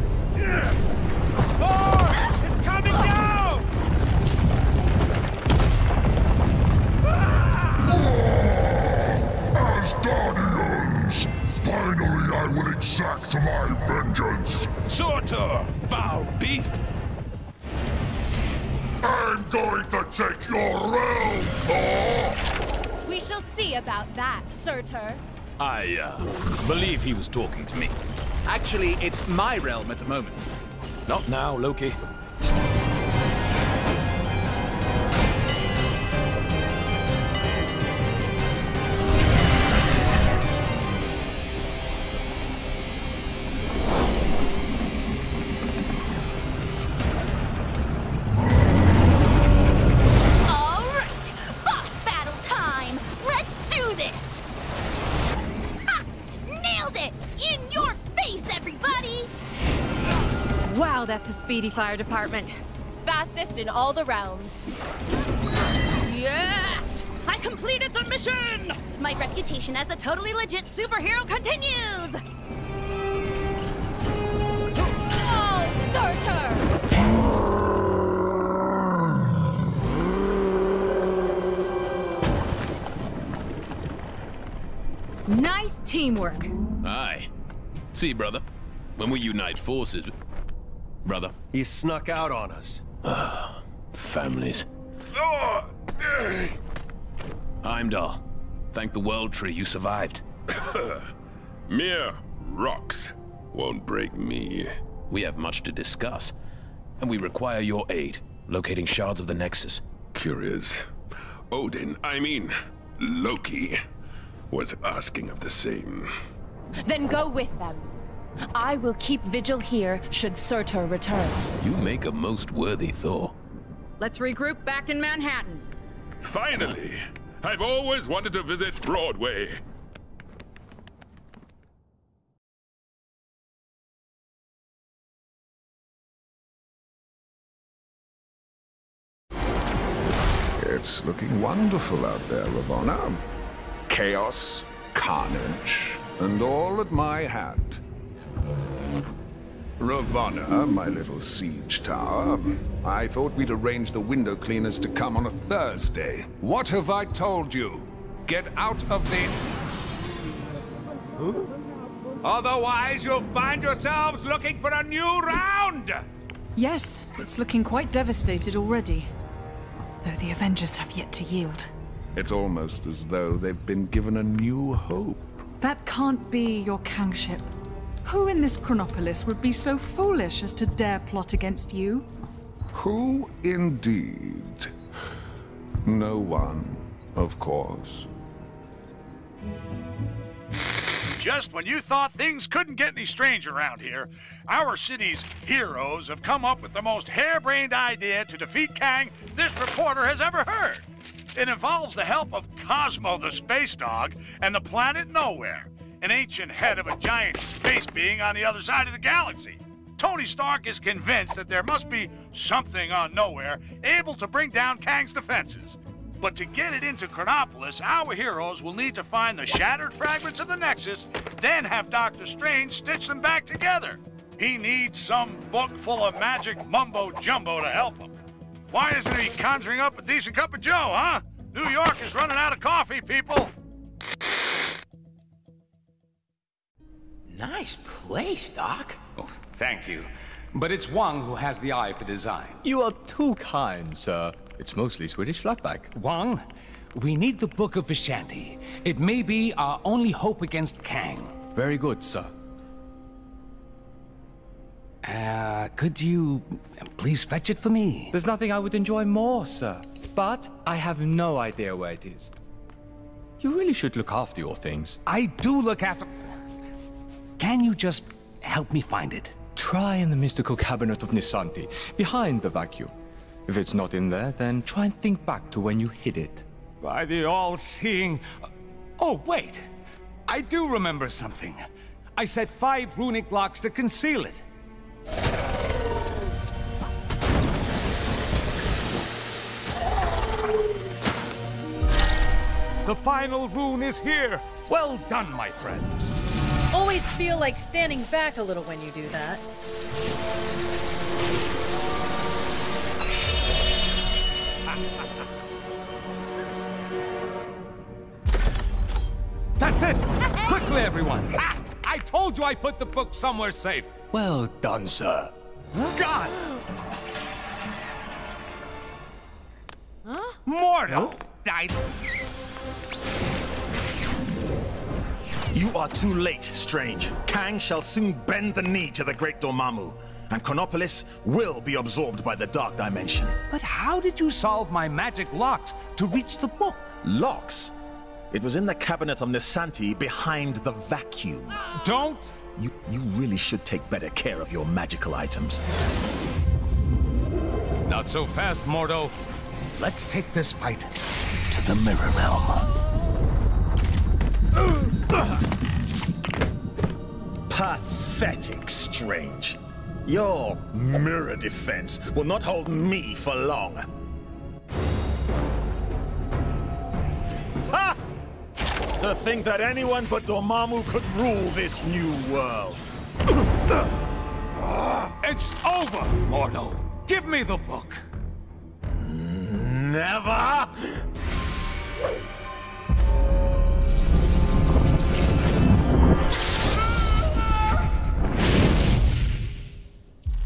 Thor! It's coming down! Asgardians! Finally I will exact my vengeance! Surtur, foul beast! I'm going to take your realm, Thor! We shall see about that, Surtur. I, believe he was talking to me. Actually, it's my realm at the moment. Not now, Loki. Now that's a speedy fire department. Fastest in all the realms. Yes! I completed the mission! My reputation as a totally legit superhero continues! Oh, Surtur! Nice teamwork. Aye. See, brother, when we unite forces... Brother. He snuck out on us. Families. Heimdall, thank the World Tree you survived. Mere rocks won't break me. We have much to discuss, and we require your aid locating shards of the Nexus. Curious. Odin, I mean, Loki, was asking of the same. Then go with them. I will keep vigil here should Surtur return. You make a most worthy Thor. Let's regroup back in Manhattan. Finally! I've always wanted to visit Broadway. It's looking wonderful out there, Ravonna. Chaos, carnage, and all at my hand. Ravonna, my little siege tower, I thought we'd arrange the window cleaners to come on a Thursday. What have I told you? Get out of the... Otherwise, you'll find yourselves looking for a new round! Yes, it's looking quite devastated already. Though the Avengers have yet to yield. It's almost as though they've been given a new hope. That can't be your kingship. Who in this Chronopolis would be so foolish as to dare plot against you? Who indeed? No one, of course. Just when you thought things couldn't get any stranger around here, our city's heroes have come up with the most harebrained idea to defeat Kang this reporter has ever heard. It involves the help of Cosmo the space dog and the planet Nowhere, an ancient head of a giant space being on the other side of the galaxy. Tony Stark is convinced that there must be something on Nowhere able to bring down Kang's defenses. But to get it into Chronopolis, our heroes will need to find the shattered fragments of the Nexus, then have Dr. Strange stitch them back together. He needs some book full of magic mumbo-jumbo to help him. Why isn't he conjuring up a decent cup of joe, huh? New York is running out of coffee, people. Nice place, Doc. Oh, thank you. But it's Wang who has the eye for design. You are too kind, sir. It's mostly Swedish flatback. Wang, we need the Book of Vishanti. It may be our only hope against Kang. Very good, sir. Could you please fetch it for me? There's nothing I would enjoy more, sir. But I have no idea where it is. You really should look after your things. I do look after... Can you just help me find it? Try in the mystical cabinet of Nisanti, behind the vacuum. If it's not in there, then try and think back to when you hid it. By the all-seeing... Oh, wait! I do remember something. I set 5 runic locks to conceal it. The final rune is here! Well done, my friends! Always feel like standing back a little when you do that. That's it! Quickly, everyone! Ah, I told you I put the book somewhere safe! Well done, sir. God! Huh? Mortal! You are too late, Strange. Kang shall soon bend the knee to the Great Dormammu, and Chronopolis will be absorbed by the Dark Dimension. But how did you solve my magic locks to reach the book? Locks? It was in the cabinet of Nisanti behind the vacuum. Don't! You really should take better care of your magical items. Not so fast, Mordo. Let's take this fight to the Mirror Realm. Pathetic, Strange. Your mirror defense will not hold me for long. Ha! To think that anyone but Dormammu could rule this new world. It's over, Mordo. Give me the book. Never!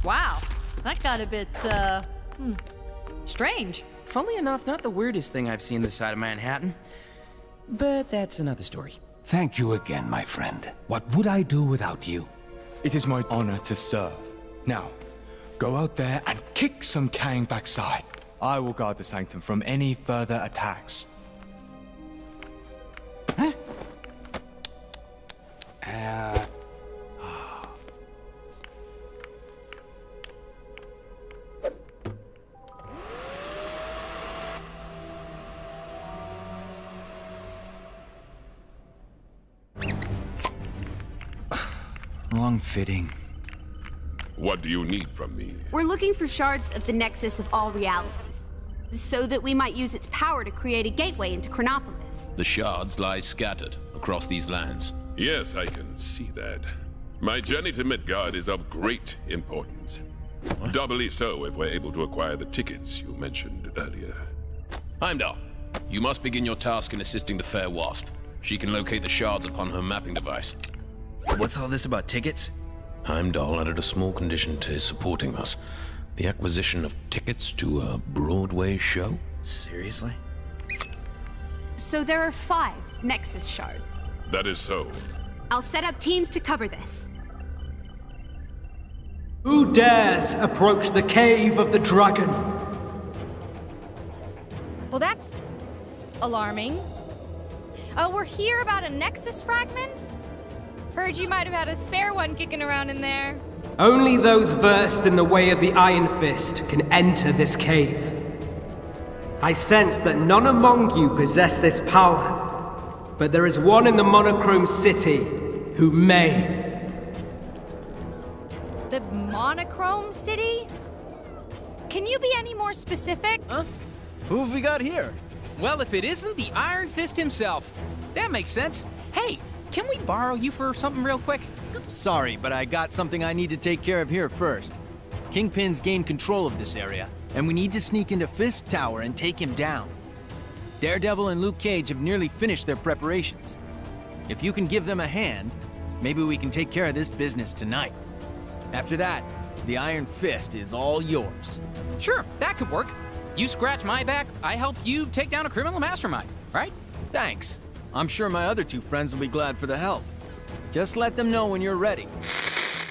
Wow, that got a bit, strange. Funnily enough, not the weirdest thing I've seen this side of Manhattan. But that's another story. Thank you again, my friend. What would I do without you? It is my honor to serve. Now, go out there and kick some Kang backside. I will guard the Sanctum from any further attacks. Huh? Wrong fitting. What do you need from me? We're looking for shards of the Nexus of all realities, so that we might use its power to create a gateway into Chronopolis. The shards lie scattered across these lands. Yes, I can see that. My journey to Midgard is of great importance. Doubly so if we're able to acquire the tickets you mentioned earlier. Heimdall, you must begin your task in assisting the Fair Wasp. She can locate the shards upon her mapping device. What's all this about tickets? Heimdall added a small condition to his supporting us. The acquisition of tickets to a Broadway show? Seriously? So there are 5 Nexus shards. That is so. I'll set up teams to cover this. Who dares approach the cave of the dragon? Well, that's alarming. Oh, we're here about a Nexus fragment? Heard you might have had a spare one kicking around in there. Only those versed in the way of the Iron Fist can enter this cave. I sense that none among you possess this power, but there is one in the Monochrome City who may. The Monochrome City? Can you be any more specific? Huh? Who have we got here? Well, if it isn't the Iron Fist himself. That makes sense. Hey, can we borrow you for something real quick? Sorry, but I got something I need to take care of here first. Kingpin's gained control of this area, and we need to sneak into Fist Tower and take him down. Daredevil and Luke Cage have nearly finished their preparations. If you can give them a hand, maybe we can take care of this business tonight. After that, the Iron Fist is all yours. Sure, that could work. You scratch my back, I help you take down a criminal mastermind, right? Thanks. I'm sure my other 2 friends will be glad for the help. Just let them know when you're ready.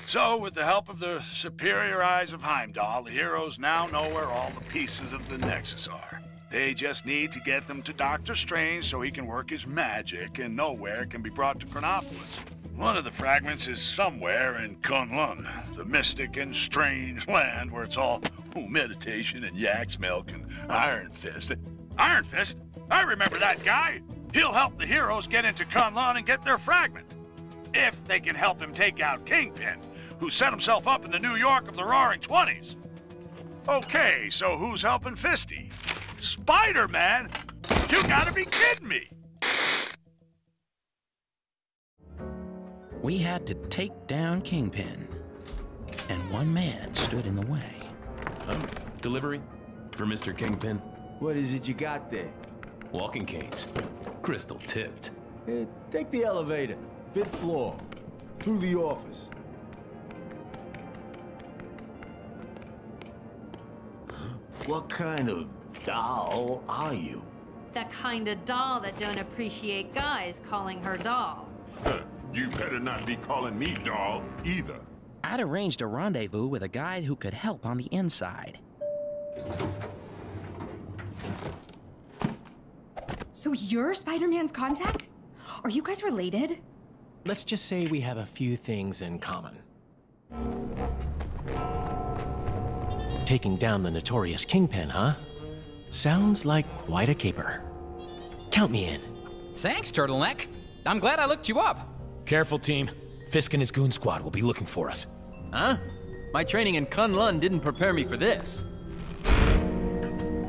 So, with the help of the superior eyes of Heimdall, the heroes now know where all the pieces of the Nexus are. They just need to get them to Doctor Strange so he can work his magic and know where it can be brought to Chronopolis. One of the fragments is somewhere in Kunlun, the mystic and strange land where it's all meditation and yak's milk and Iron Fist. Iron Fist? I remember that guy! He'll help the heroes get into Kunlun and get their fragment. If they can help him take out Kingpin, who set himself up in the New York of the Roaring '20s. Okay, so who's helping Fisty? Spider-Man? You gotta be kidding me! We had to take down Kingpin, and one man stood in the way. Delivery for Mr. Kingpin. What is it you got there? Walking canes. Crystal tipped. Take the elevator. 5th floor. Through the office. What kind of doll are you? The kind of doll that don't appreciate guys calling her doll. You better not be calling me doll either. I'd arranged a rendezvous with a guy who could help on the inside. So you're Spider-Man's contact? Are you guys related? Let's just say we have a few things in common. Taking down the notorious Kingpin, huh? Sounds like quite a caper. Count me in. Thanks, Turtleneck. I'm glad I looked you up. Careful, team. Fisk and his goon squad will be looking for us. Huh? My training in Kunlun didn't prepare me for this.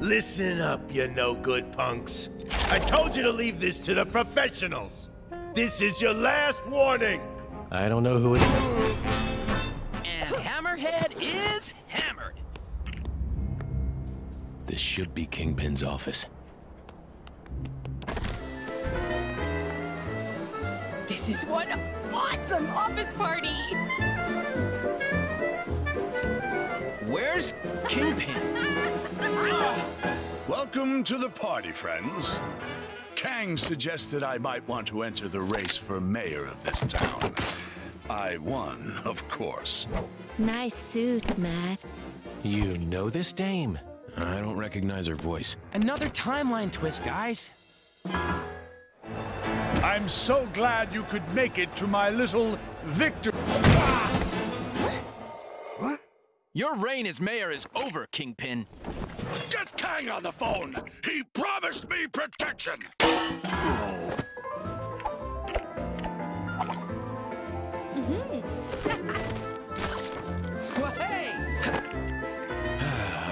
Listen up, you no-good punks. I told you to leave this to the professionals. This is your last warning. I don't know who it is. And Hammerhead is hammered. This should be Kingpin's office. This is one awesome office party. Where's Kingpin? Welcome to the party, friends. Kang suggested I might want to enter the race for mayor of this town. I won, of course. Nice suit, Matt. You know this dame? I don't recognize her voice. Another timeline twist, guys. I'm so glad you could make it to my little victory. What? Your reign as mayor is over, Kingpin. Get Kang on the phone! He promised me protection! Well, hey!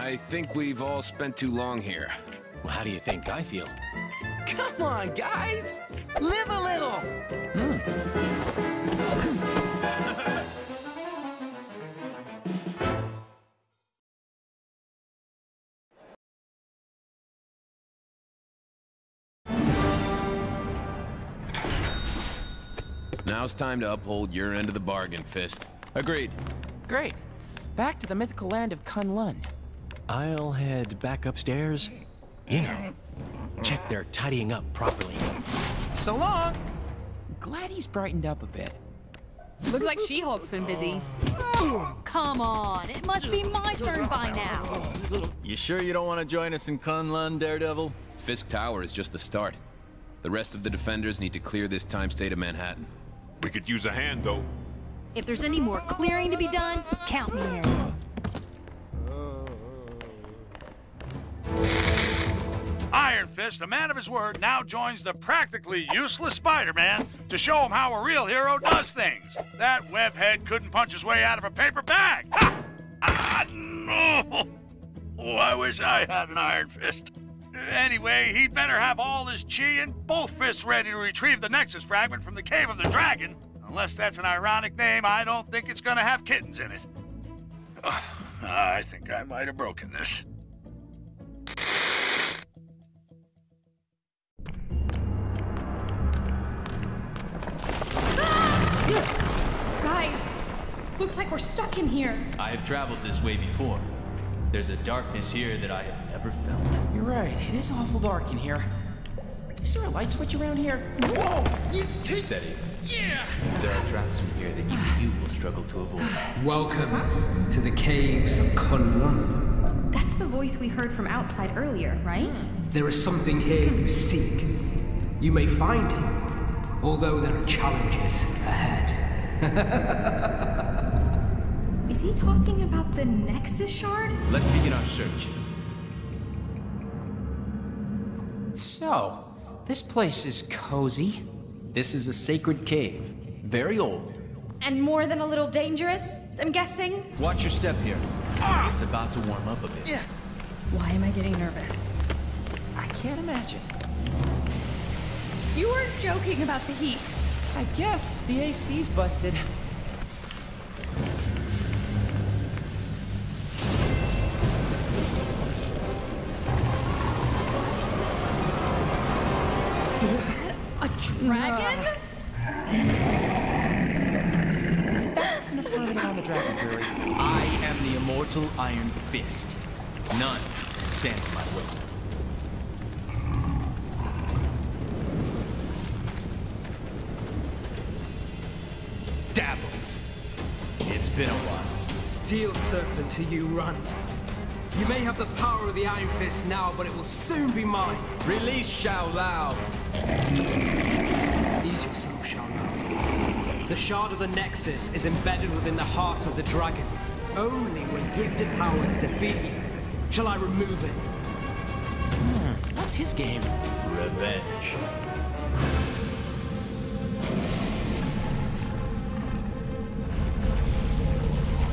I think we've all spent too long here. Well, how do you think I feel? Come on, guys! Live a little! Now it's time to uphold your end of the bargain, Fist. Agreed. Great. Back to the mythical land of Kunlun. I'll head back upstairs. You know, check they're tidying up properly. So long! Glad he's brightened up a bit. Looks like She-Hulk's been busy. Oh, come on. It must be my turn by now. You sure you don't want to join us in Kunlun, Daredevil? Fisk Tower is just the start. The rest of the defenders need to clear this time state of Manhattan. We could use a hand, though. If there's any more clearing to be done, count me in. Iron Fist, a man of his word, now joins the practically useless Spider-Man to show him how a real hero does things. That webhead couldn't punch his way out of a paper bag. Ha! No! Oh, I wish I had an Iron Fist. Anyway, he'd better have all his chi and both fists ready to retrieve the Nexus fragment from the Cave of the Dragon. Unless that's an ironic name, I don't think it's gonna have kittens in it. I think I might have broken this. Guys, looks like we're stuck in here. I have traveled this way before. There's a darkness here that I have never felt. You're right, it is awful dark in here. Is there a light switch around here? Whoa! Steady. Yeah! There are traps in here that even you will struggle to avoid. Welcome to the caves of Kunlun. That's the voice we heard from outside earlier, right? There is something here you seek. You may find it, although there are challenges ahead. Is he talking about the Nexus shard? Let's begin our search. So, this place is cozy. This is a sacred cave. Very old. And more than a little dangerous, I'm guessing? Watch your step here. It's about to warm up a bit. Yeah. Why am I getting nervous? I can't imagine. You weren't joking about the heat. I guess the AC's busted. A dragon? That's enough time on the dragon brewery. I am the immortal Iron Fist. None can stand in my way. Dabbles. It's been a while. Steel serpent to you, Rund. You may have the power of the Iron Fist now, but it will soon be mine. Release Shao Lao. Ease yourself, Shao Lao. The shard of the Nexus is embedded within the heart of the dragon. Only when gifted power to defeat you shall I remove it. That's his game. Revenge.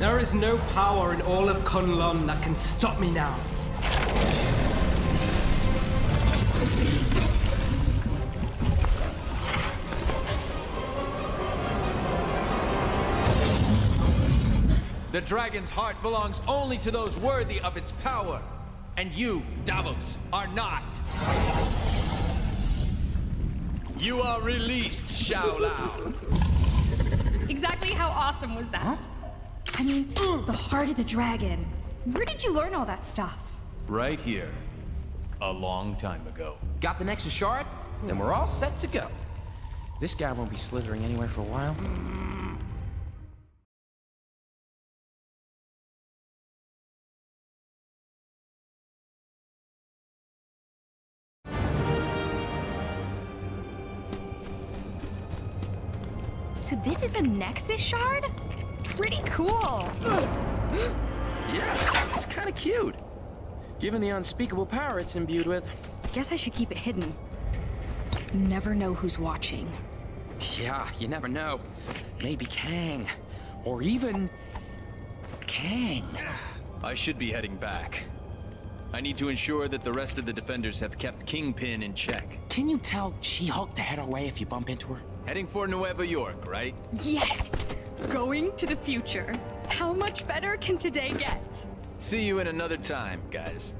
There is no power in all of Kunlun that can stop me now. The dragon's heart belongs only to those worthy of its power. And you, Davos, are not. You are released, Xiao Lao. Exactly how awesome was that? I mean, the heart of the dragon. Where did you learn all that stuff? Right here. A long time ago. Got the Nexus Shard? Then we're all set to go. This guy won't be slithering anywhere for a while. So this is a Nexus shard? Pretty cool. Yeah, it's kind of cute. Given the unspeakable power it's imbued with. Guess I should keep it hidden. You never know who's watching. Yeah, you never know. Maybe Kang. Or even... Kang. I should be heading back. I need to ensure that the rest of the defenders have kept Kingpin in check. Can you tell She-Hulk to head her way if you bump into her? Heading for Nueva York, right? Yes! Going to the future. How much better can today get? See you in another time, guys.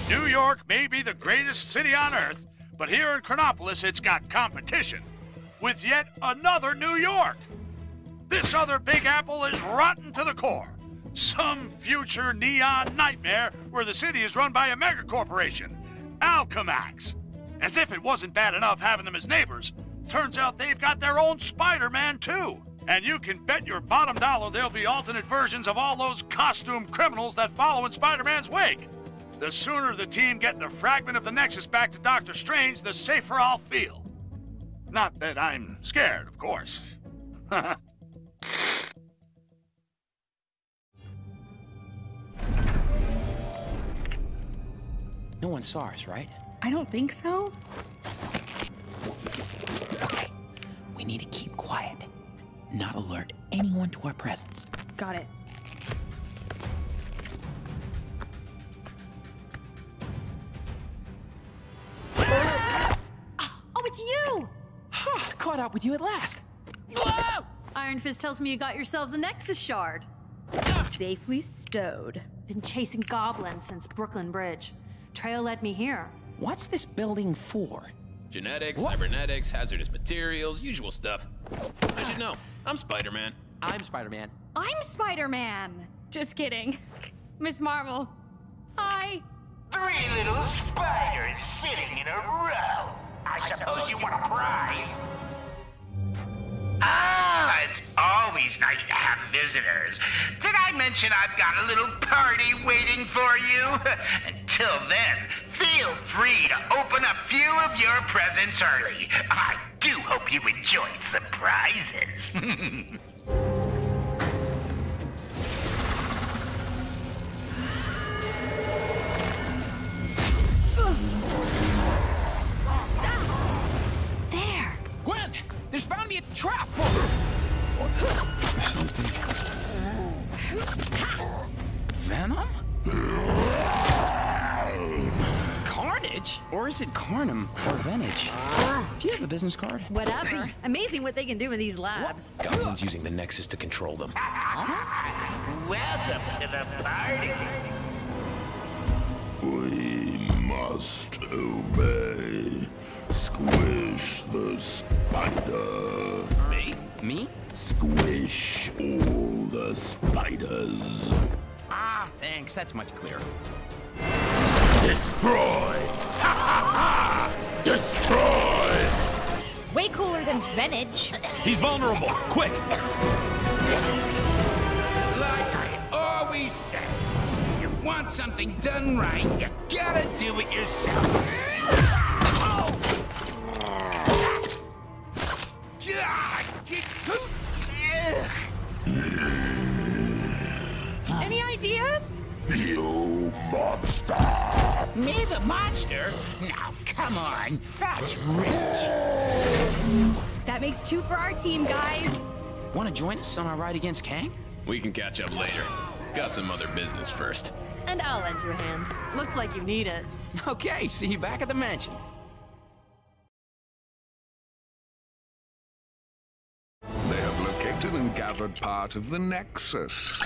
New York may be the greatest city on Earth, but here in Chronopolis it's got competition with yet another New York. This other Big Apple is rotten to the core. Some future neon nightmare where the city is run by a mega corporation, Alchemax. As if it wasn't bad enough having them as neighbors, turns out they've got their own Spider-Man too. And you can bet your bottom dollar there'll be alternate versions of all those costume criminals that follow in Spider-Man's wake. The sooner the team get the fragment of the Nexus back to Doctor Strange, the safer I'll feel. Not that I'm scared, of course. No one saw us, right? I don't think so. Okay, we need to keep quiet. Not alert anyone to our presence. Got it. Oh, it's you! Caught up with you at last. Whoa! Iron Fist tells me you got yourselves a Nexus shard. Safely stowed. Been chasing goblins since Brooklyn Bridge. Trail led me here. What's this building for? Genetics, cybernetics, hazardous materials, usual stuff. I should know. I'm Spider-Man. I'm Spider-Man. I'm Spider-Man. Just kidding. Miss Marvel. Hi. 3 little spiders sitting in a row. I suppose you want a prize? Ah, it's always nice to have visitors. Did I mention I've got a little party waiting for you? Until then, feel free to open a few of your presents early. I do hope you enjoy surprises. There. Gwen, there's bound to be a trap. Venom? Carnage? Or is it Carnum or Venage? Do you have a business card? Whatever. Amazing what they can do in these labs. Goblin's using the Nexus to control them. Welcome to the party. We must obey. Squish the spider. Me? Squish all the spiders. Ah, thanks. That's much clearer. Destroy! Ha ha ha! Destroy! Way cooler than Venage. He's vulnerable. Quick! Like I always say, if you want something done right, you gotta do it yourself. Any ideas? You monster! Me, the monster? Now, come on. That's rich. That makes 2 for our team, guys. Want to join us on our ride against Kang? We can catch up later. Got some other business first. And I'll lend you a hand. Looks like you need it. Okay, see you back at the mansion. They have located and gathered part of the Nexus.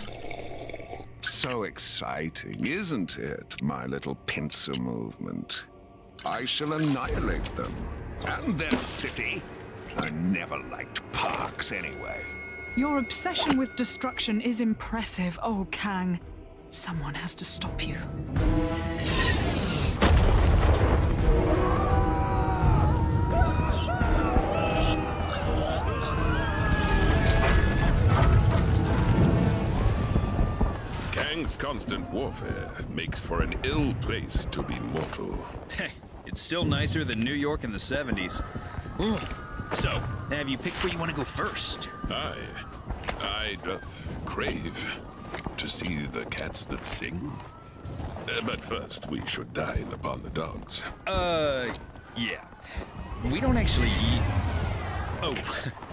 So exciting, isn't it, my little pincer movement? I shall annihilate them. And their city. I never liked parks anyway. Your obsession with destruction is impressive, oh Kang. Someone has to stop you. Kang's constant warfare makes for an ill place to be mortal. Hey, it's still nicer than New York in the 70s. So, have you picked where you want to go first? I doth crave to see the cats that sing. But first, we should dine upon the dogs. Yeah. We don't actually eat... Oh,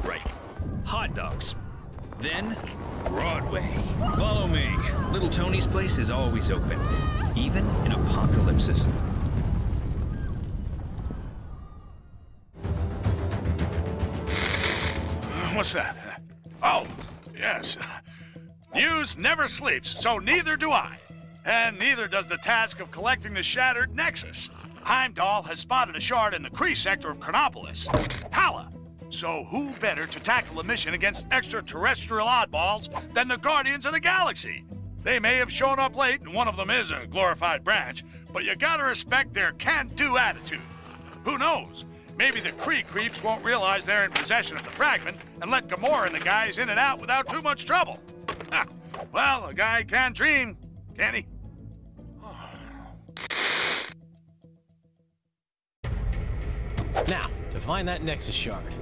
right. Hot dogs. Then, Broadway. Follow me. Little Tony's place is always open, even in apocalypses. What's that? Oh, yes. News never sleeps, so neither do I. And neither does the task of collecting the shattered Nexus. Heimdall has spotted a shard in the Kree sector of Chronopolis. Hala! So who better to tackle a mission against extraterrestrial oddballs than the Guardians of the Galaxy? They may have shown up late, and one of them is a glorified branch, but you gotta respect their can-do attitude. Who knows? Maybe the Kree creeps won't realize they're in possession of the fragment and let Gamora and the guys in and out without too much trouble. Well, a guy can dream, can't he? Now, to find that Nexus shard.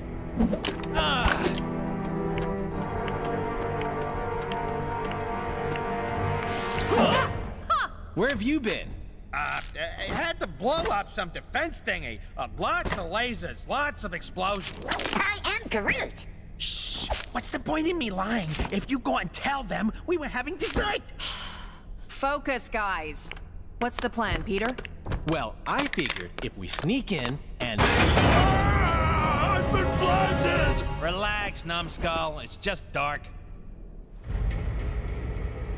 Where have you been? It had to blow up some defense thingy. Lots of lasers, lots of explosions. I am Groot. Shh! What's the point in me lying? If you go and tell them we were having dessert. Focus, guys. What's the plan, Peter? Well, I figured if we sneak in and... I've been blinded! Relax, numbskull. It's just dark.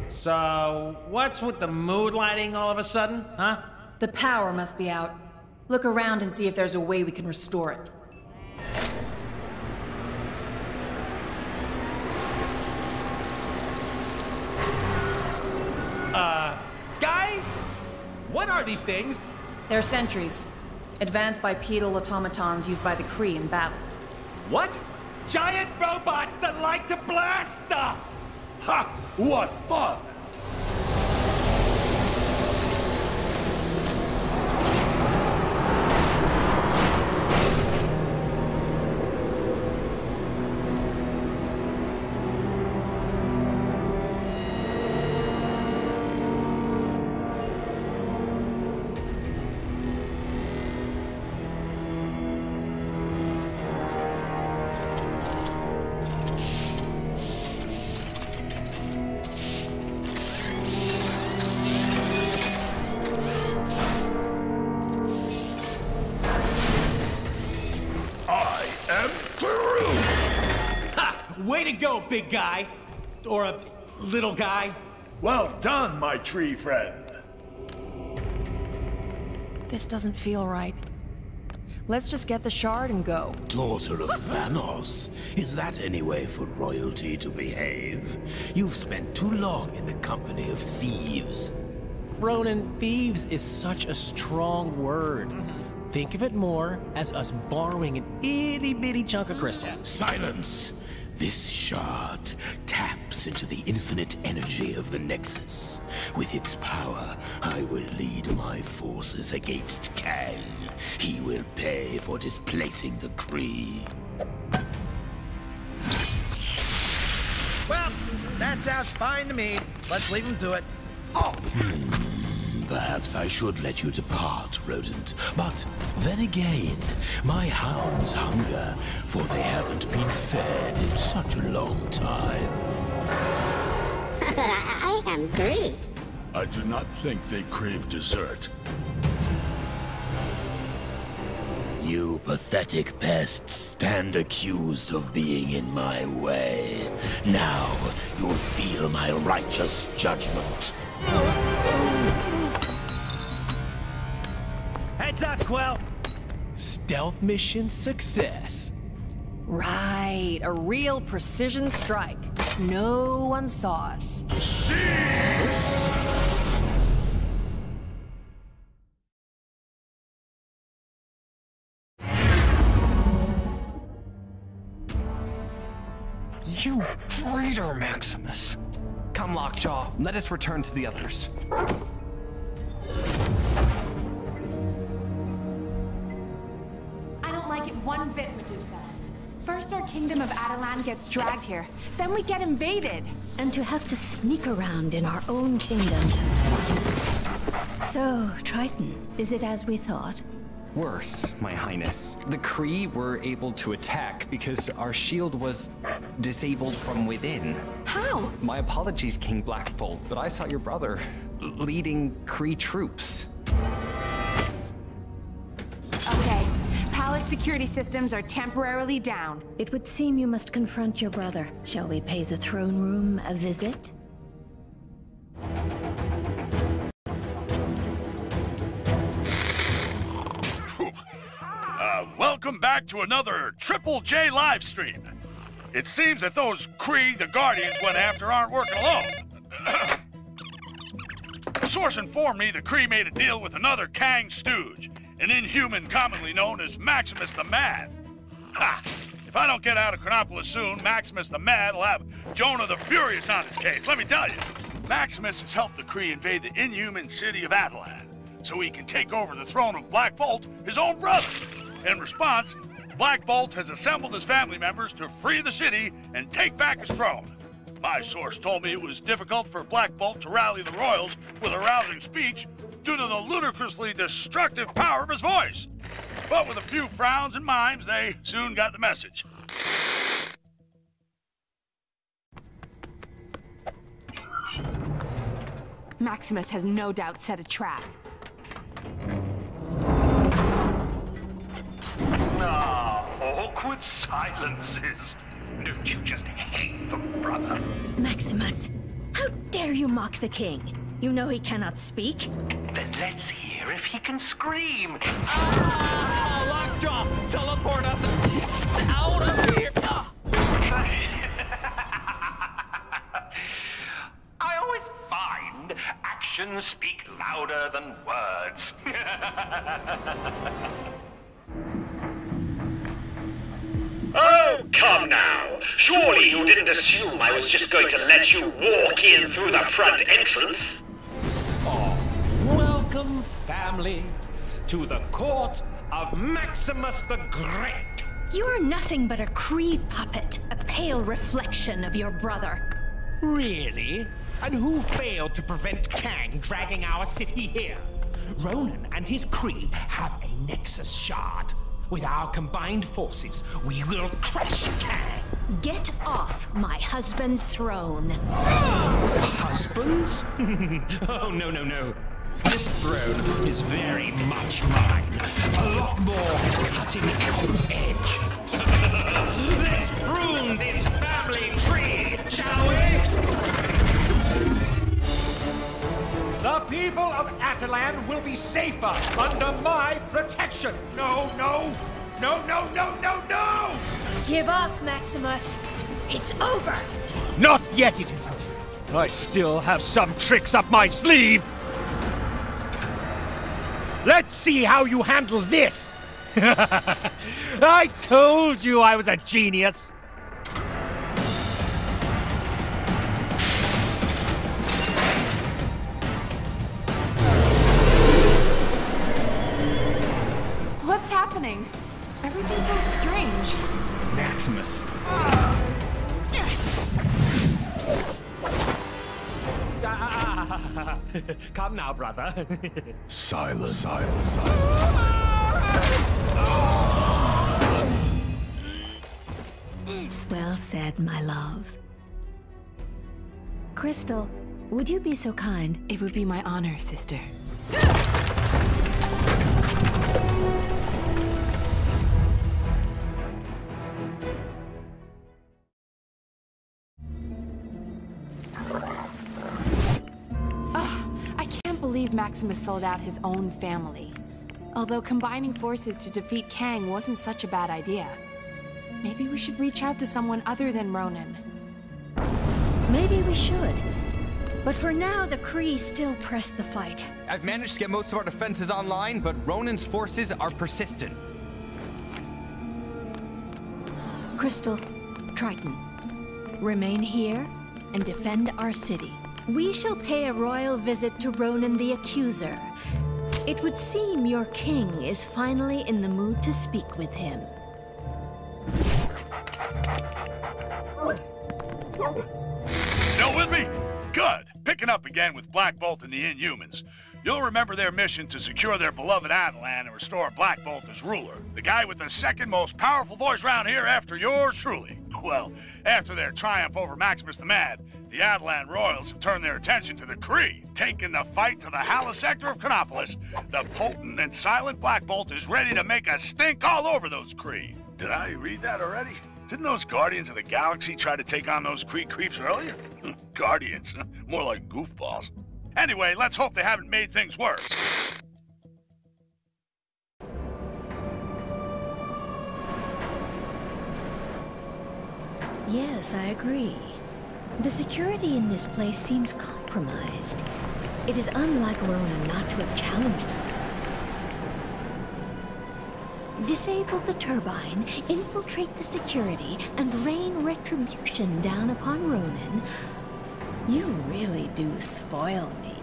So, what's with the mood lighting all of a sudden, huh? The power must be out. Look around and see if there's a way we can restore it. Guys? What are these things? They're sentries. Advanced bipedal automatons used by the Kree in battle. What? Giant robots that like to blast stuff! Ha! What fun! Way to go, big guy. Or a little guy. Well done, my tree friend. This doesn't feel right. Let's just get the shard and go. Daughter of Thanos, is that any way for royalty to behave? You've spent too long in the company of thieves. Ronan, thieves is such a strong word. Think of it more as us borrowing an itty-bitty chunk of crystal. Silence! This shard taps into the infinite energy of the Nexus. With its power, I will lead my forces against Kang. He will pay for displacing the Kree. Well, that sounds fine to me. Let's leave him to it. Perhaps I should let you depart, rodent. But then again, my hounds hunger, for they haven't been fed in such a long time. I am great. I do not think they crave dessert. You pathetic pests stand accused of being in my way. Now you'll feel my righteous judgment. Heads up, Quell! Stealth mission success. Right, a real precision strike. No one saw us. Seize! You traitor, Maximus! Come, Lockjaw, let us return to the others. I don't like it one bit, Medusa. First our kingdom of Adelan gets dragged here, then we get invaded. And to have to sneak around in our own kingdom. So, Triton, is it as we thought? Worse, my highness. The Kree were able to attack because our shield was disabled from within. How? My apologies, King Black Bolt, but I saw your brother leading Kree troops. Okay, palace security systems are temporarily down. It would seem you must confront your brother. Shall we pay the throne room a visit? Welcome back to another Triple J live stream. It seems that those Kree the Guardians went after aren't working alone. A source informed me the Kree made a deal with another Kang stooge, an inhuman commonly known as Maximus the Mad. Ha! If I don't get out of Chronopolis soon, Maximus the Mad will have Jonah the Furious on his case, let me tell you. Maximus has helped the Kree invade the inhuman city of Adelan, so he can take over the throne of Black Bolt, his own brother. In response, Black Bolt has assembled his family members to free the city and take back his throne. My source told me it was difficult for Black Bolt to rally the royals with a rousing speech due to the ludicrously destructive power of his voice. But with a few frowns and mimes, they soon got the message. Maximus has no doubt set a trap. Ah, awkward silences. Don't you just hate the brother? Maximus, how dare you mock the king? You know he cannot speak. Then let's hear if he can scream. Ah! Lockjaw! Teleport us out of here! I always find actions speak louder than words. Oh, come now. Surely you didn't assume I was just going to let you walk in through the front entrance? Welcome, family, to the court of Maximus the Great. You're nothing but a Kree puppet, a pale reflection of your brother. Really? And who failed to prevent Kang dragging our city here? Ronan and his Kree have a Nexus shard. With our combined forces, we will crush Kang. Get off my husband's throne. Husbands? Oh, no, no, no. This throne is very much mine. A lot more cutting edge. Let's prune this family tree, shall we? The people of Adelan will be safer under my protection. No, no, no, no, no, no, no! Give up, Maximus. It's over. Not yet, it isn't. I still have some tricks up my sleeve. Let's see how you handle this. I told you I was a genius. What's happening? Everything feels strange. Maximus. Come now, brother. Silence. Well said, my love. Crystal, would you be so kind? It would be my honor, sister. I can't believe Maximus sold out his own family. Although combining forces to defeat Kang wasn't such a bad idea. Maybe we should reach out to someone other than Ronan. Maybe we should. But for now, the Kree still press the fight. I've managed to get most of our defenses online, but Ronan's forces are persistent. Crystal, Triton, remain here and defend our city. We shall pay a royal visit to Ronan the Accuser. It would seem your king is finally in the mood to speak with him. Still with me? Good. Picking up again with Black Bolt and the Inhumans. You'll remember their mission to secure their beloved Attilan and restore Black Bolt as ruler. The guy with the second most powerful voice round here after yours truly. Well, after their triumph over Maximus the Mad, the Attilan royals have turned their attention to the Kree, taking the fight to the Hala sector of Chronopolis. The potent and silent Black Bolt is ready to make a stink all over those Kree. Did I read that already? Didn't those Guardians of the Galaxy try to take on those Kree creeps earlier? Guardians, more like goofballs. Anyway, let's hope they haven't made things worse. Yes, I agree. The security in this place seems compromised. It is unlike Ronan not to have challenged us. Disable the turbine, infiltrate the security, and rain retribution down upon Ronan. You really do spoil me.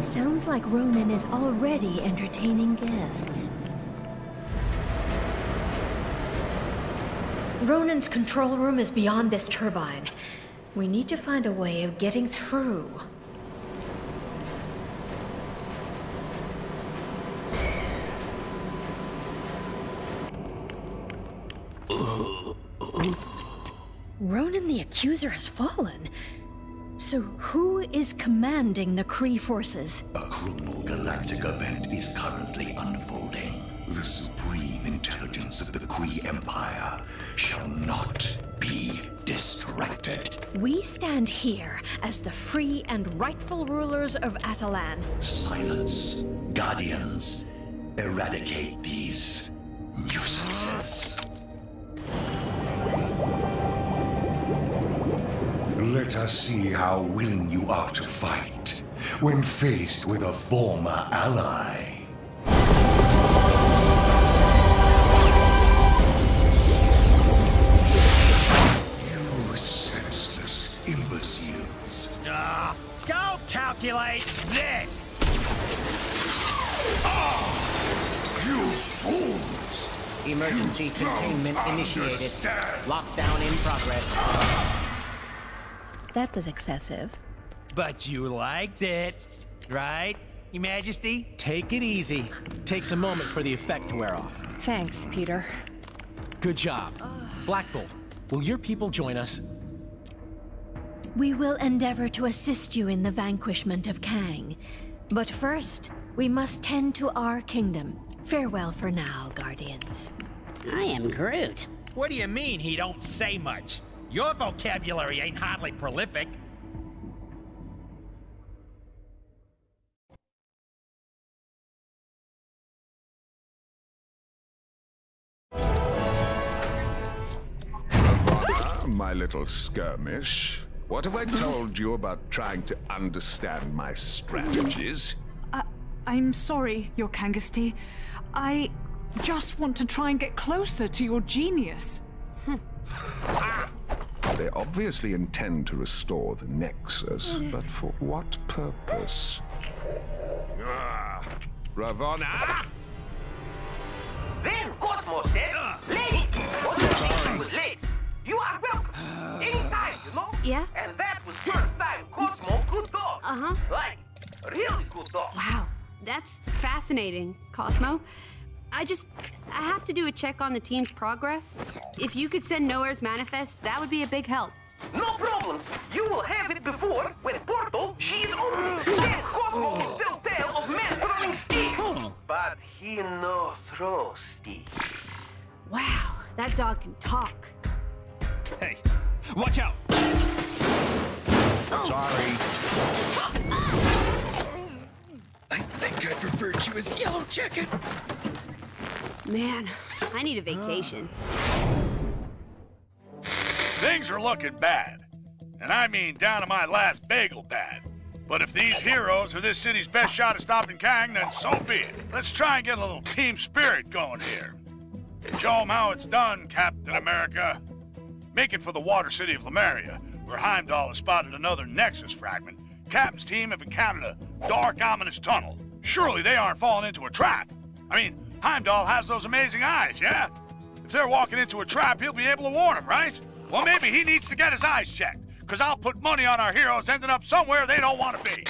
Sounds like Ronan is already entertaining guests. Ronan's control room is beyond this turbine. We need to find a way of getting through. Ronan the Accuser has fallen. So who is commanding the Kree forces? A criminal galactic event is currently unfolding. The supreme intelligence of the Kree Empire shall not be distracted. We stand here as the free and rightful rulers of Attilan. Silence. Guardians, eradicate these nuisances. Let us see how willing you are to fight when faced with a former ally. You senseless imbeciles. Go calculate this! You fools! Emergency containment initiated. Lockdown in progress. That was excessive. But you liked it, right, Your Majesty? Take it easy. Takes a moment for the effect to wear off. Thanks, Peter. Good job. Black Bolt, will your people join us? We will endeavor to assist you in the vanquishment of Kang. But first, we must tend to our kingdom. Farewell for now, Guardians. I am Groot. What do you mean he don't say much? Your vocabulary ain't hardly prolific. My little skirmish. What have I told you about trying to understand my strategies? I'm sorry, Your Kangasty. I just want to try and get closer to your genius. They obviously intend to restore the Nexus, but for what purpose? Ravonna! Then Cosmos said, late! What the was late? You are welcome. Anytime. you know? Yeah? And that was first time Cosmo could talk. Uh-huh. Like, really could talk. Wow, that's fascinating, Cosmo. I have to do a check on the team's progress. If you could send Nowhere's manifest, that would be a big help. No problem. You will have it before, when Portal, she is open. Yes, Cosmo can still tell of man throwing stick. But he no throw stick. Wow, that dog can talk. Hey, watch out! Sorry. I think I preferred you as Yellow Jacket. Man, I need a vacation. Things are looking bad. And I mean down to my last bagel bad. But if these heroes are this city's best shot at stopping Kang, then so be it. Let's try and get a little team spirit going here. Show them how it's done, Captain America. Make it for the water city of Lemuria, where Heimdall has spotted another Nexus fragment. Captain's team have encountered a dark, ominous tunnel. Surely they aren't falling into a trap. I mean, Heimdall has those amazing eyes, yeah? If they're walking into a trap, he'll be able to warn them, right? Well, maybe he needs to get his eyes checked, because I'll put money on our heroes ending up somewhere they don't want to be.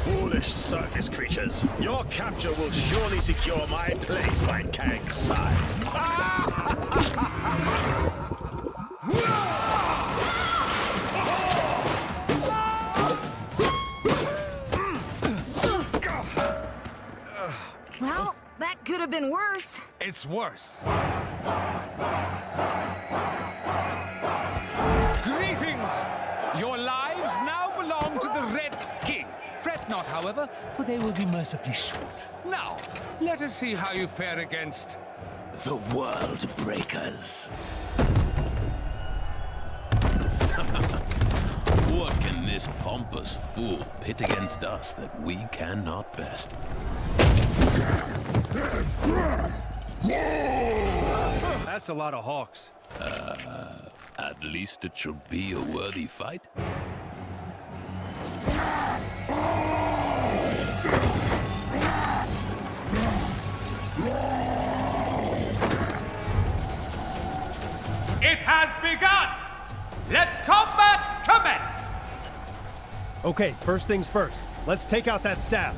Foolish surface creatures. Your capture will surely secure my place by Kang's side. Well, that could have been worse. It's worse. Greetings! Your lives now belong to the Red King. Fret not, however, for they will be mercifully short. Now, let us see how you fare against the World Breakers. What can this pompous fool pit against us that we cannot best? That's a lot of hawks. At least it should be a worthy fight. It has begun! Let combat commence! Okay, first things first. Let's take out that staff.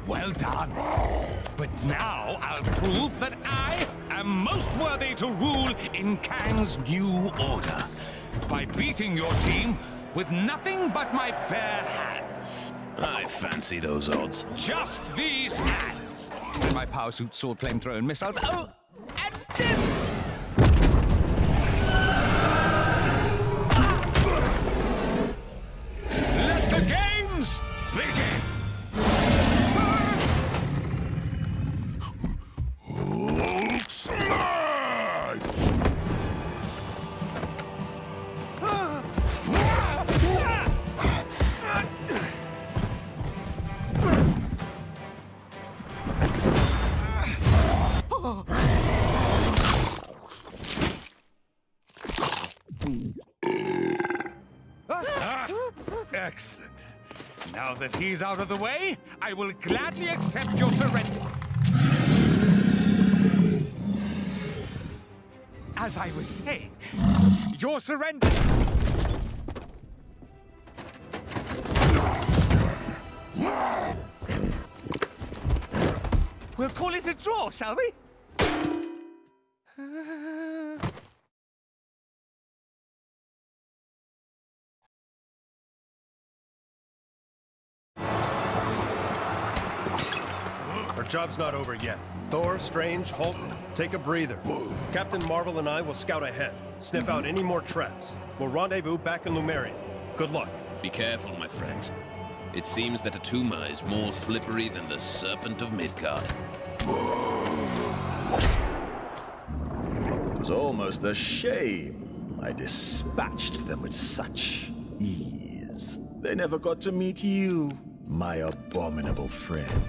Well done. But now I'll prove that I am most worthy to rule in Kang's new order by beating your team with nothing but my bare hands. I fancy those odds. Just these hands. My power suit, sword, flamethrower, and missiles. Oh, and this! Let the games begin! Excellent. Now that he's out of the way, I will gladly accept your surrender. As I was saying, your surrender. We'll call it a draw, shall we? Our job's not over yet. Thor, Strange, Hulk, take a breather. Captain Marvel and I will scout ahead, sniff out any more traps. We'll rendezvous back in Lemuria. Good luck. Be careful, my friends. It seems that Atuma is more slippery than the Serpent of Midgard. It was almost a shame I dispatched them with such ease. They never got to meet you, my abominable friend.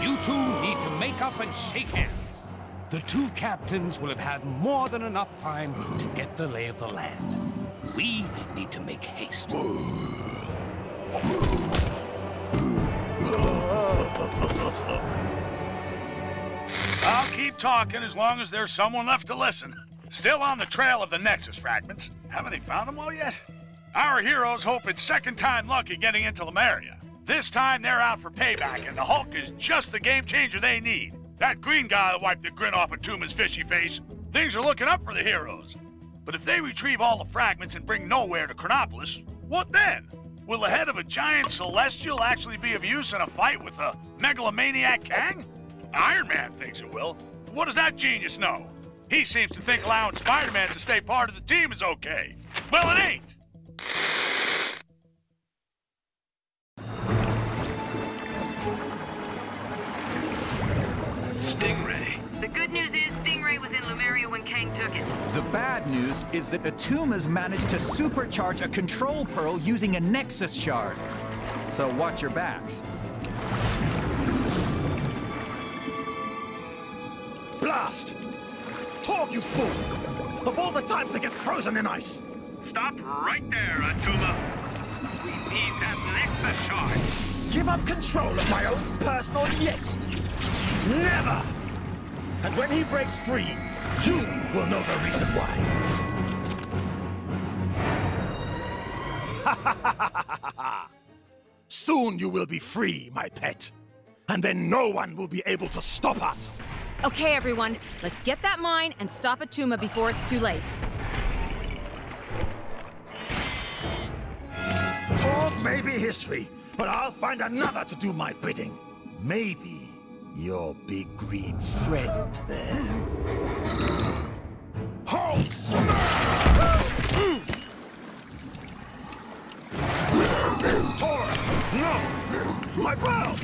You two need to make up and shake hands. The two captains will have had more than enough time to get the lay of the land. We need to make haste. I'll keep talking as long as there's someone left to listen. Still on the trail of the Nexus fragments. Haven't they found them all yet? Our heroes hope it's second time lucky getting into Lemuria. This time they're out for payback, and the Hulk is just the game changer they need. That green guy that wiped the grin off of Tuma's fishy face. Things are looking up for the heroes. But if they retrieve all the fragments and bring nowhere to Chronopolis, what then? Will the head of a giant celestial actually be of use in a fight with a megalomaniac Kang? Iron Man thinks it will. What does that genius know? He seems to think allowing Spider-Man to stay part of the team is okay. Well, it ain't. Stingray. The good news is Stingray was in Lemuria when Kang took it. The bad news is that Atuma's managed to supercharge a control pearl using a Nexus shard. So watch your backs. Blast! Talk, you fool! Of all the times to get frozen in ice! Stop right there, Atuma. We need that Nexus shard. Give up control of my own personal Yeti! Never! And when he breaks free, you will know the reason why. Soon you will be free, my pet. And then no one will be able to stop us. Okay, everyone, let's get that mine and stop Atuma before it's too late. Talk may be history, but I'll find another to do my bidding. Maybe your big green friend there. Hulk smash! Tor! No! My bro!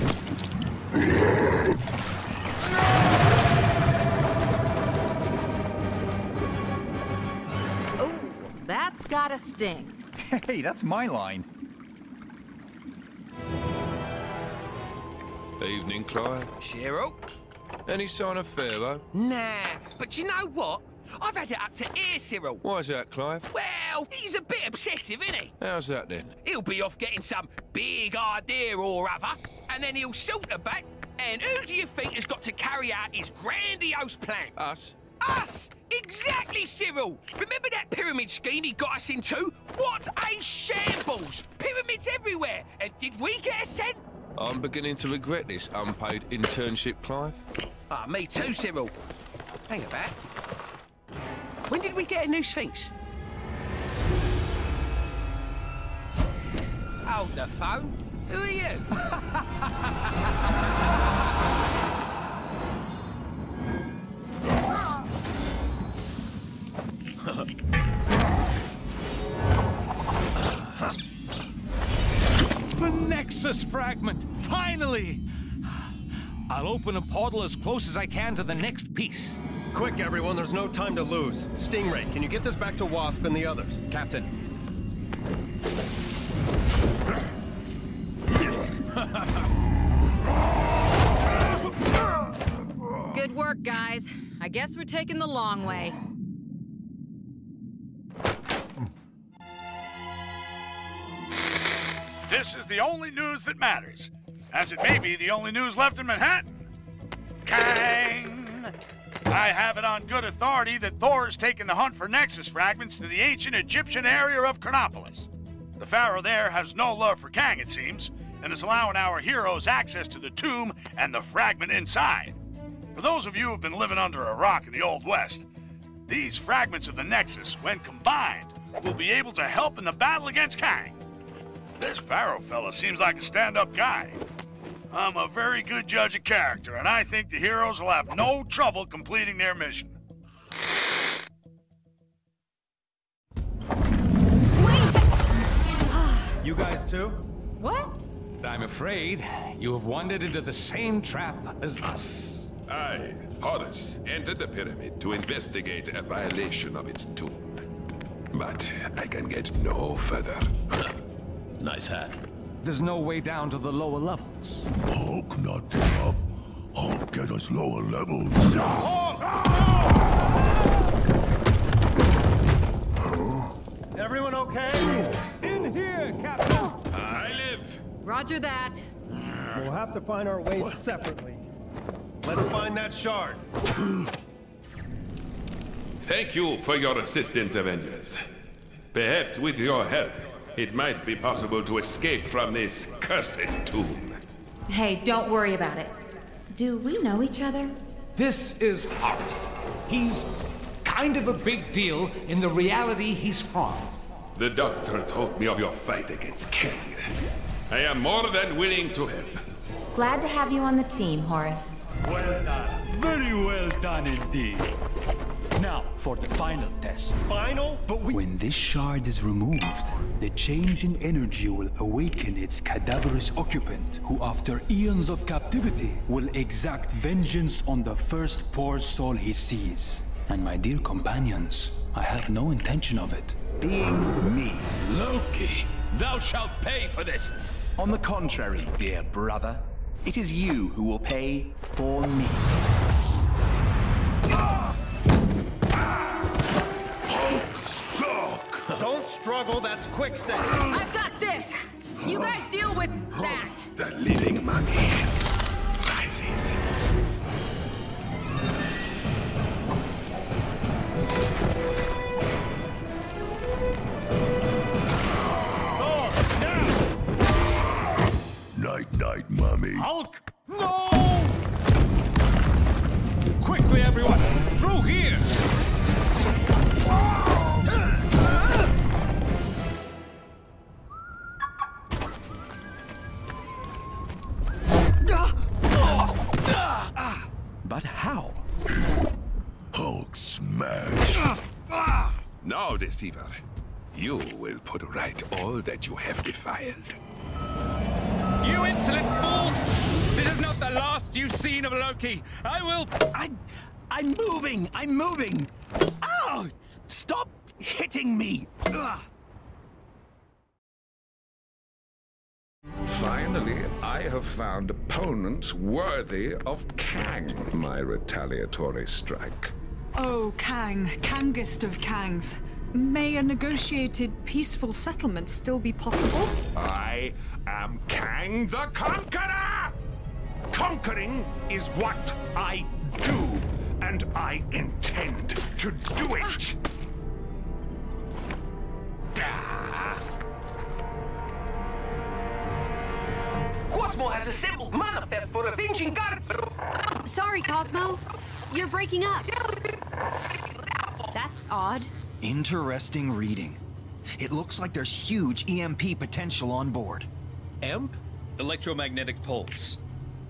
Oh, that's gotta sting. Hey, that's my line. Evening, Clive. Shiro? Any sign of Pharaoh? Nah, but you know what? I've had it up to here, Cyril. Why's that, Clive? Well, he's a bit obsessive, isn't he? How's that then? He'll be off getting some big idea or other, and then he'll saunter back. And who do you think has got to carry out his grandiose plan? Us. Us! Exactly, Cyril! Remember that pyramid scheme he got us into? What a shambles! Pyramids everywhere! And did we get a cent? I'm beginning to regret this unpaid internship, Clive. Ah, me too, Cyril. Hang about. When did we get a new Sphinx? Hold the phone. Who are you? The Nexus fragment! Finally! I'll open a portal as close as I can to the next piece. Quick, everyone, there's no time to lose. Stingray, can you get this back to Wasp and the others? Captain. Good work, guys. I guess we're taking the long way. This is the only news that matters, as it may be the only news left in Manhattan. Kang! I have it on good authority that Thor has taken the hunt for Nexus fragments to the ancient Egyptian area of Chronopolis. The Pharaoh there has no love for Kang, it seems, and is allowing our heroes access to the tomb and the fragment inside. For those of you who've been living under a rock in the Old West, these fragments of the Nexus, when combined, will be able to help in the battle against Kang. This Pharaoh fella seems like a stand-up guy. I'm a very good judge of character, and I think the heroes will have no trouble completing their mission. You guys too? What? I'm afraid you have wandered into the same trap as us. I, Horus, entered the pyramid to investigate a violation of its tomb. But I can get no further. Nice hat. There's no way down to the lower levels. Hulk not get up. Hulk get us lower levels. Everyone okay? In here, Captain! I live. Roger that. We'll have to find our ways separately. Let's find that shard. Thank you for your assistance, Avengers. Perhaps with your help, it might be possible to escape from this cursed tomb. Hey, don't worry about it. Do we know each other? This is Horace. He's kind of a big deal in the reality he's from. The doctor told me of your fight against Kang. I am more than willing to help. Glad to have you on the team, Horace. Well done. Very well done indeed. Now, for the final test. Final? But when this shard is removed, the change in energy will awaken its cadaverous occupant, who after eons of captivity will exact vengeance on the first poor soul he sees. And my dear companions, I have no intention of it being me. Loki, thou shalt pay for this. On the contrary, dear brother, it is you who will pay for me. Don't struggle, that's quicksand. I've got this. You guys deal with that. The living mummy rises. Night, night, mummy. Hulk! No! Quickly, everyone! Through here! But how? Hulk smash. Now, deceiver, you will put right all that you have defiled. You insolent fools! This is not the last you've seen of Loki. I'm moving! I'm moving! Ow! Stop hitting me! Ugh. Finally, I have found opponents worthy of Kang, my retaliatory strike. Oh, Kang, Kangest of Kangs. May a negotiated peaceful settlement still be possible? I am Kang the Conqueror! Conquering is what I do, and I intend to do it! Cosmo has assembled manifest for avenging God. Sorry, Cosmo. You're breaking up. That's odd. Interesting reading. It looks like there's huge EMP potential on board. EMP? Electromagnetic pulse.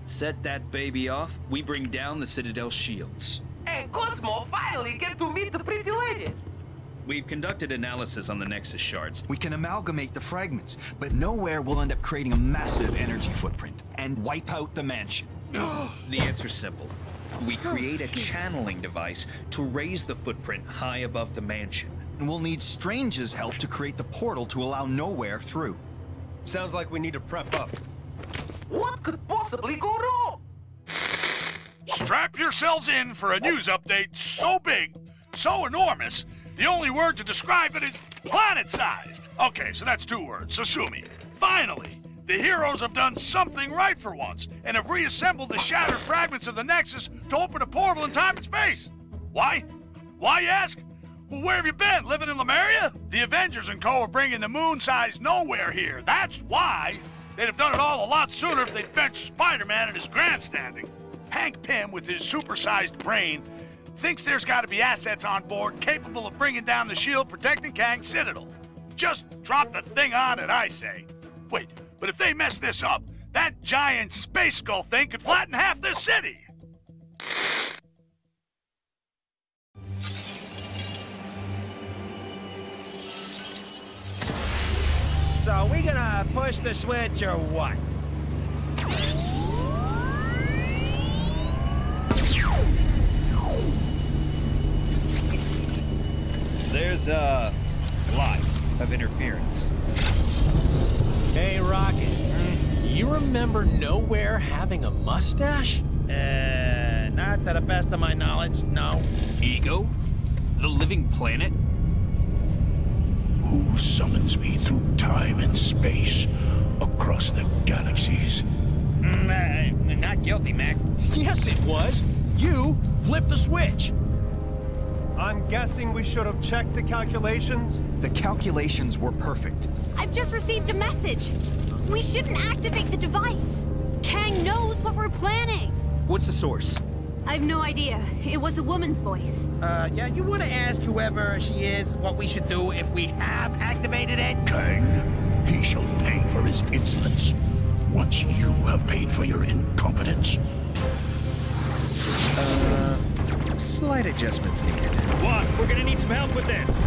Set that baby off, we bring down the Citadel shields. And Cosmo finally get to meet the pretty lady. We've conducted analysis on the Nexus shards. We can amalgamate the fragments, but nowhere will end up creating a massive energy footprint and wipe out the mansion. The answer's simple. We create a channeling device to raise the footprint high above the mansion. And we'll need Strange's help to create the portal to allow Nowhere through. Sounds like we need to prep up. What could possibly go wrong? Strap yourselves in for a news update so big, so enormous, the only word to describe it is planet-sized. Okay, so that's 2 words, so sue me. Finally, the heroes have done something right for once and have reassembled the shattered fragments of the Nexus to open a portal in time and space. Why? Why, you ask? Well, where have you been? Living in Lemuria? The Avengers and co. are bringing the moon-sized Nowhere here. That's why. They'd have done it all a lot sooner if they'd benched Spider-Man and his grandstanding. Hank Pym, with his super-sized brain, thinks there's got to be assets on board capable of bringing down the shield protecting Kang's Citadel. Just drop the thing on it, I say. Wait, but if they mess this up, that giant space skull thing could flatten half this city. So, we gonna push the switch or what? There's a lot of interference. Hey, Rocket. You remember Nowhere having a mustache? Not to the best of my knowledge, no. Ego? The living planet? Who summons me through time and space across the galaxies? Not guilty, Mac. Yes, it was. You flipped the switch. I'm guessing we should have checked the calculations? The calculations were perfect. I've just received a message. We shouldn't activate the device. Kang knows what we're planning. What's the source? I have no idea. It was a woman's voice. Yeah, you want to ask whoever she is what we should do if we have activated it? Kang, he shall pay for his insolence once you have paid for your incompetence. Slight adjustments needed. Wasp, we're gonna need some help with this.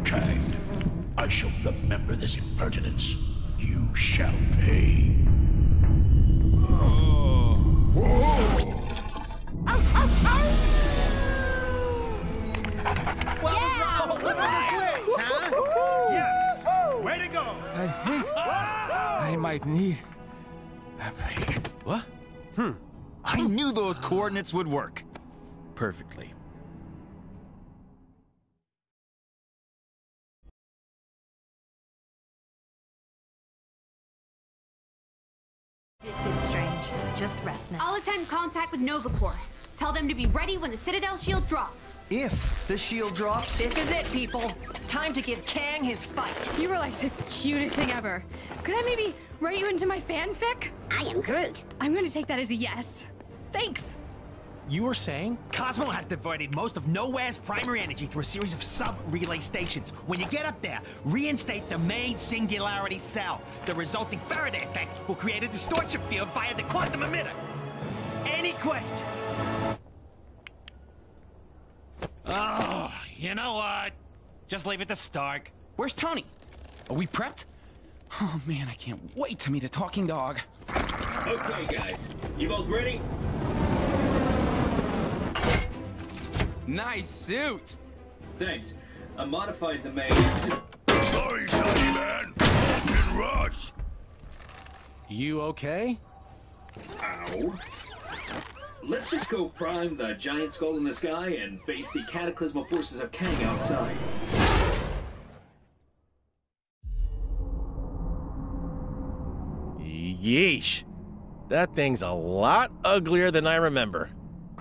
Kang, I shall remember this impertinence. You shall pay. Way to go! I think I might need a break. What? I knew those coordinates would work. Perfectly. Did good, Strange. Just rest now. I'll attend contact with Nova Corps. Tell them to be ready when the Citadel shield drops. If the shield drops... This is it, people. Time to give Kang his fight. You were like the cutest thing ever. Could I maybe write you into my fanfic? I am Groot. I'm gonna take that as a yes. Thanks. You were saying? Cosmo has diverted most of Nowhere's primary energy through a series of sub-relay stations. When you get up there, reinstate the main singularity cell. The resulting Faraday effect will create a distortion field via the quantum emitter. Any questions? Oh, you know what? Just leave it to Stark. Where's Tony? Are we prepped? Oh man, I can't wait to meet a talking dog. Okay, guys. You both ready? Nice suit! Thanks. I modified the main... Sorry, Sonny man. In rush. You okay? Ow. Let's just go prime the giant skull in the sky and face the cataclysmal forces of Kang outside. Yeesh. That thing's a lot uglier than I remember.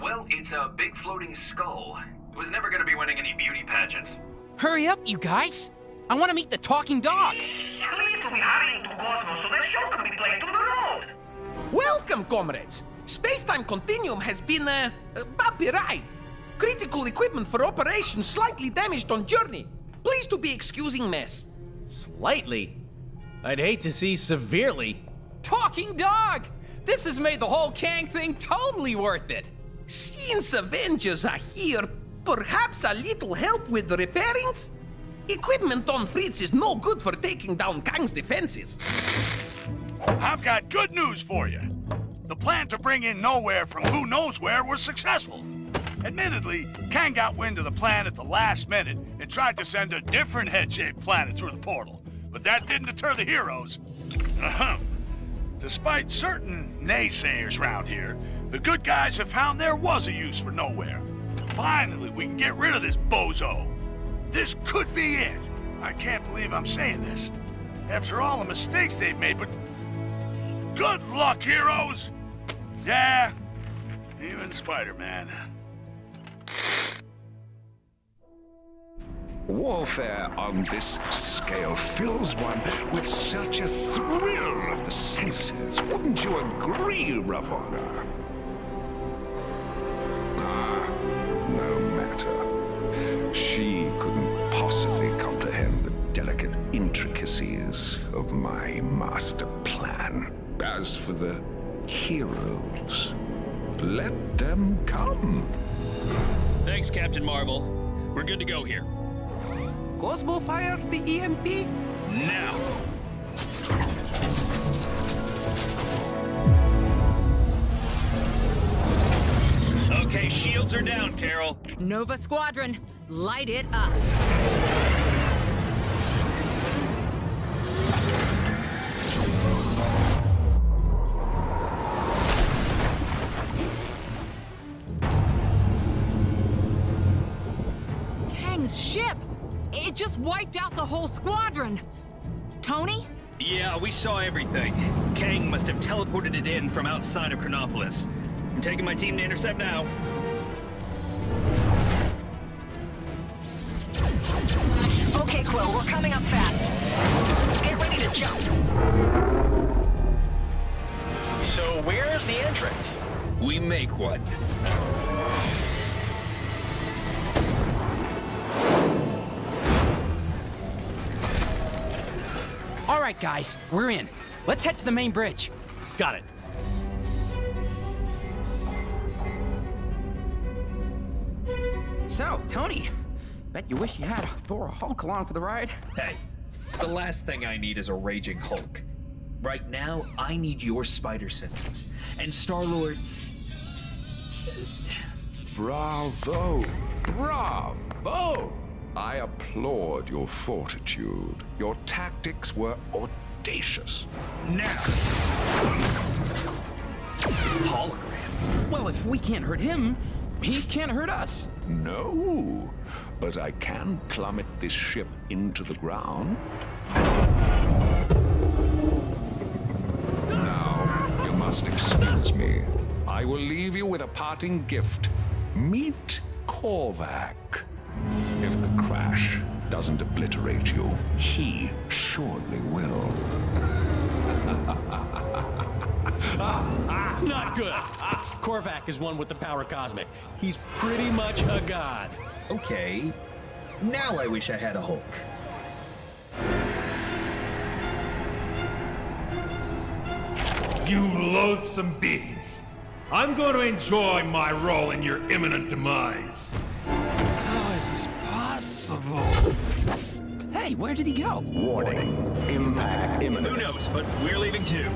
Well, it's a big floating skull. It was never gonna be winning any beauty pageants. Hurry up, you guys! I want to meet the talking dog! Please to be hurrying to Cosmos so that show can be played to the road. Welcome, comrades! Space-time continuum has been a bumpy ride. Critical equipment for operation slightly damaged on journey. Please to be excusing mess. Slightly? I'd hate to see severely. Talking dog! This has made the whole Kang thing totally worth it! Since Avengers are here, perhaps a little help with the repairings? Equipment on Fritz is no good for taking down Kang's defenses. I've got good news for you. The plan to bring in Nowhere from who knows where was successful. Admittedly, Kang got wind of the plan at the last minute and tried to send a different head-shaped planet through the portal. But that didn't deter the heroes. Despite certain naysayers around here, the good guys have found there was a use for Nowhere. Finally, we can get rid of this bozo. This could be it. I can't believe I'm saying this. After all the mistakes they've made, but good luck, heroes! Yeah, even Spider-Man. Warfare on this scale fills one with such a thrill of the senses. Wouldn't you agree, Ravonna? No matter. She couldn't possibly comprehend the delicate intricacies of my master plan. As for the heroes, let them come. Thanks, Captain Marvel. We're good to go here. Cosmo fire the EMP? Now! Okay, shields are down, Carol. Nova Squadron, light it up. Kang's ship! It just wiped out the whole squadron. Tony? Yeah, we saw everything. Kang must have teleported it in from outside of Chronopolis. I'm taking my team to intercept now. Okay, Quill, we're coming up fast. Get ready to jump. So where's the entrance? We make one. All right, guys, we're in. Let's head to the main bridge. Got it. So, Tony, bet you wish you had Thor or Hulk along for the ride. Hey, the last thing I need is a raging Hulk. Right now, I need your spider senses. And Star-Lord's... Bravo! Bravo! I applaud your fortitude. Your tactics were audacious. Now! Hologram. Well, if we can't hurt him, he can't hurt us. No, but I can plummet this ship into the ground. Now, you must excuse me. I will leave you with a parting gift. Meet Korvac. If the crash doesn't obliterate you, he surely will. Not good. Korvac is one with the power cosmic. He's pretty much a god. Okay, now I wish I had a Hulk. You loathsome beings. I'm going to enjoy my role in your imminent demise. How is this possible? Hey, where did he go? Warning. Impact imminent. Who knows, but we're leaving too.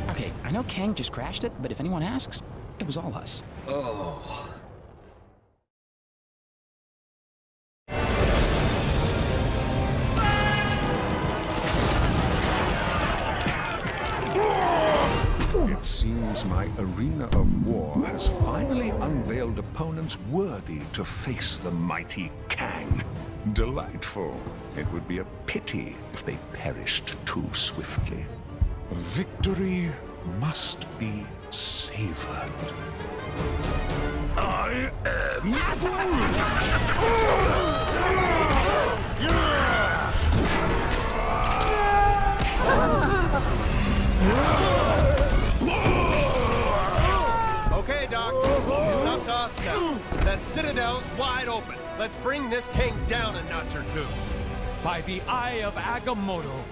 Okay, I know Kang just crashed it, but if anyone asks, it was all us. Oh. It seems my arena of war has finally unveiled opponents worthy to face the mighty Kang. Delightful. It would be a pity if they perished too swiftly. Victory must be savored. I Okay, Doc. It's up to us now. That Citadel's wide open. Let's bring this king down a notch or two. By the eye of Agamotto,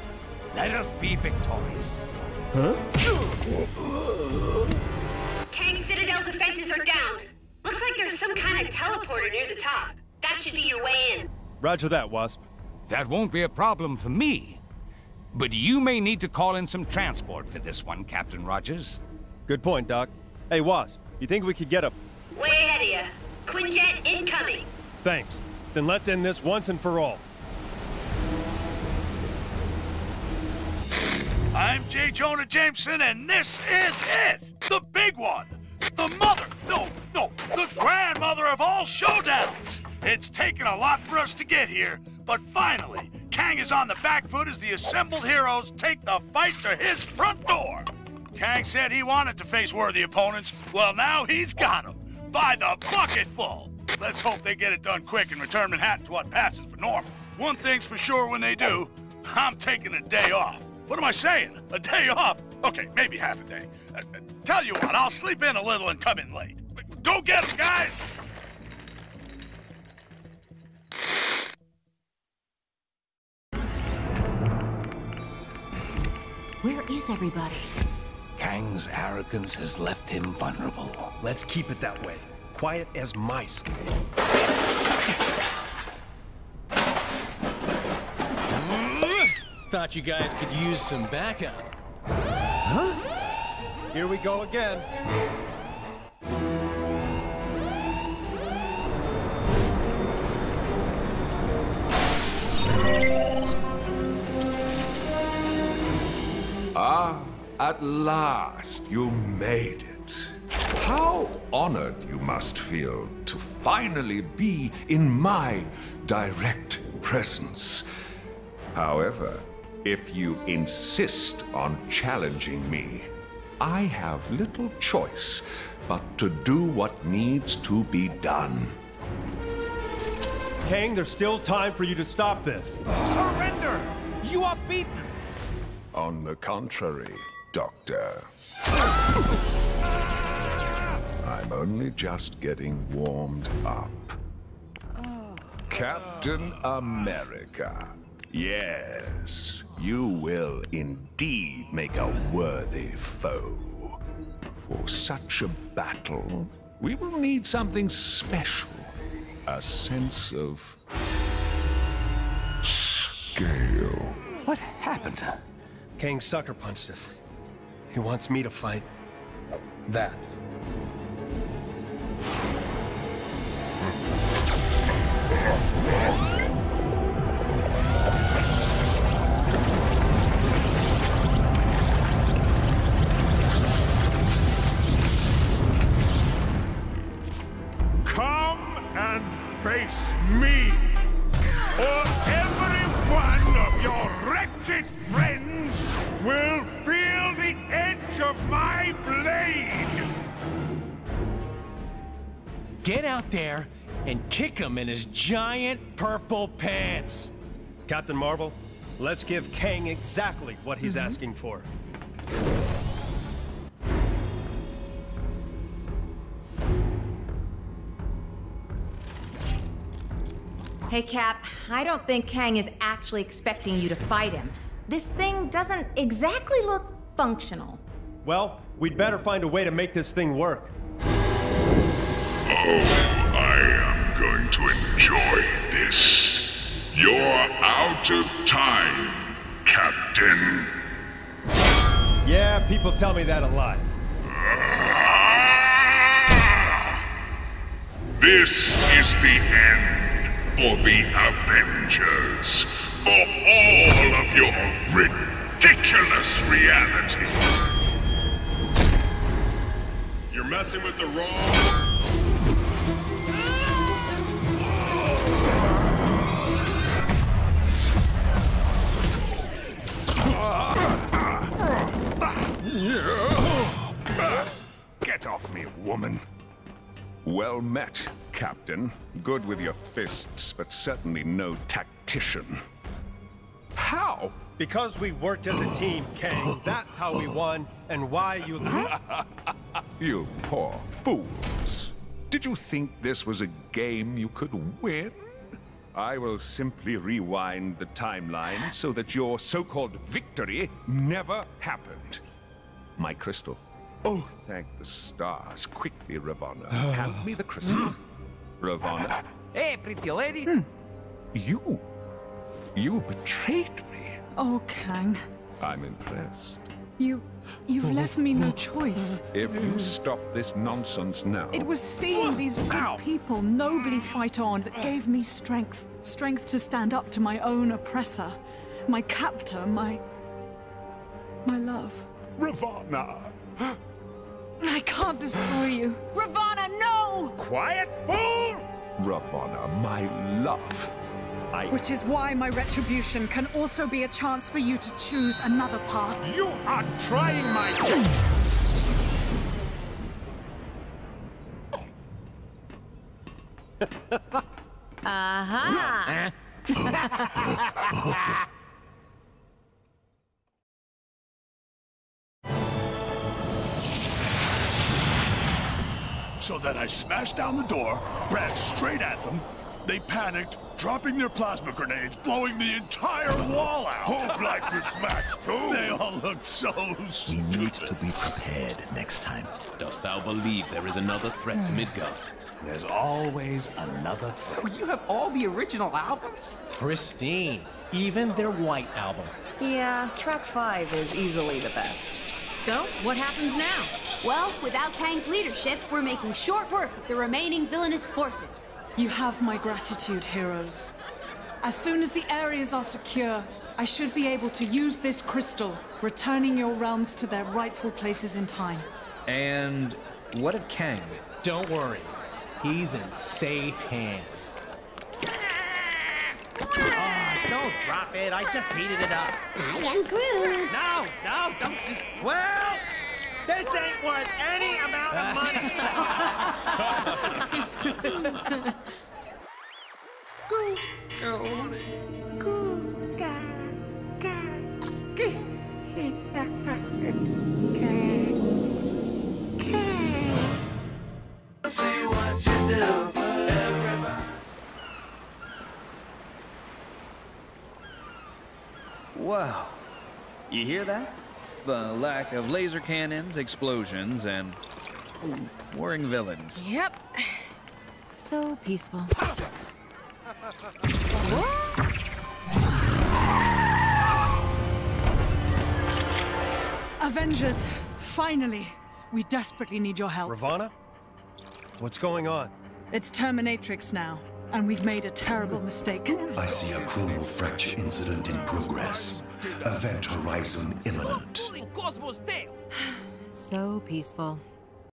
let us be victorious. Huh? Kang's Citadel defenses are down. Looks like there's some kind of teleporter near the top. That should be your way in. Roger that, Wasp. That won't be a problem for me. But you may need to call in some transport for this one, Captain Rogers. Good point, Doc. Hey, Wasp, you think we could get a... Way ahead of you. Quinjet incoming. Thanks. Then let's end this once and for all. I'm J. Jonah Jameson, and this is it! The big one! The grandmother of all showdowns! It's taken a lot for us to get here, but finally, Kang is on the back foot as the assembled heroes take the fight to his front door. Kang said he wanted to face worthy opponents. Well, now he's got them. By the bucketful. Let's hope they get it done quick and return Manhattan to what passes for normal. One thing's for sure when they do, I'm taking a day off. What am I saying? A day off? Okay, maybe half a day. Tell you what, I'll sleep in a little and come in late. Go get them, guys! Where is everybody? Kang's arrogance has left him vulnerable. Let's keep it that way. Quiet as mice. Thought you guys could use some backup. Huh? Here we go again. Ah, at last you made it. How honored you must feel to finally be in my direct presence. However, if you insist on challenging me, I have little choice but to do what needs to be done. Kang, there's still time for you to stop this. Surrender! You are beaten! On the contrary, Doctor. I'm only just getting warmed up. Captain America. Yes, you will indeed make a worthy foe. For such a battle, we will need something special. A sense of scale. What happened? Kang sucker punched us. He wants me to fight that. Come and face me, or every one of your wretched friends will feel the edge of my blade! Get out there and kick him in his giant purple pants. Captain Marvel, let's give Kang exactly what he's asking for. Hey, Cap, I don't think Kang is actually expecting you to fight him. This thing doesn't exactly look functional. Well, we'd better find a way to make this thing work. Oh, I am going to enjoy this. You're out of time, Captain. Yeah, people tell me that a lot. This is the end for the Avengers. For all of your ridiculous reality. You're messing with the wrong... Get off me, woman. Well met, Captain. Good with your fists, but certainly no tactician. How? Because we worked as a team, Kang. That's how we won, and why you... You poor fools. Did you think this was a game you could win? I will simply rewind the timeline so that your so-called victory never happened. My crystal. Oh, thank the stars. Quickly, Ravonna. Hand me the crystal. Ravonna. Hey, pretty lady. You betrayed me. Oh, Kang. I'm impressed. You've left me no choice. If you stop this nonsense now... It was seeing these good people nobly fight on that gave me strength. Strength to stand up to my own oppressor. My captor, my love. Ravonna! I can't destroy you. Ravonna, no! Quiet, fool! Ravonna, my love. Which is why my retribution can also be a chance for you to choose another path. You are trying my... Aha! So then I smashed down the door, ran straight at them. They panicked, dropping their plasma grenades, blowing the entire wall out. Who'd like this match too? They all looked so stupid. We need to be prepared next time. Dost thou believe there is another threat to Midgard? There's always another threat. So you have all the original albums? Pristine. Even their White album. Yeah, track 5 is easily the best. So, what happens now? Well, without Kang's leadership, we're making short work of the remaining villainous forces. You have my gratitude, heroes. As soon as the areas are secure, I should be able to use this crystal, returning your realms to their rightful places in time. And what of Kang? Don't worry. He's in safe hands. Oh, don't drop it. I just heated it up. I am Groot. No, don't just... Well, this ain't worth any amount of money. See what you do, everybody. Wow. You hear that? The lack of laser cannons, explosions, and warring villains. Yep. So peaceful. Avengers, finally! We desperately need your help. Ravana? What's going on? It's Terminatrix now, and we've made a terrible mistake. I see a cruel fracture incident in progress. Event horizon imminent. So peaceful.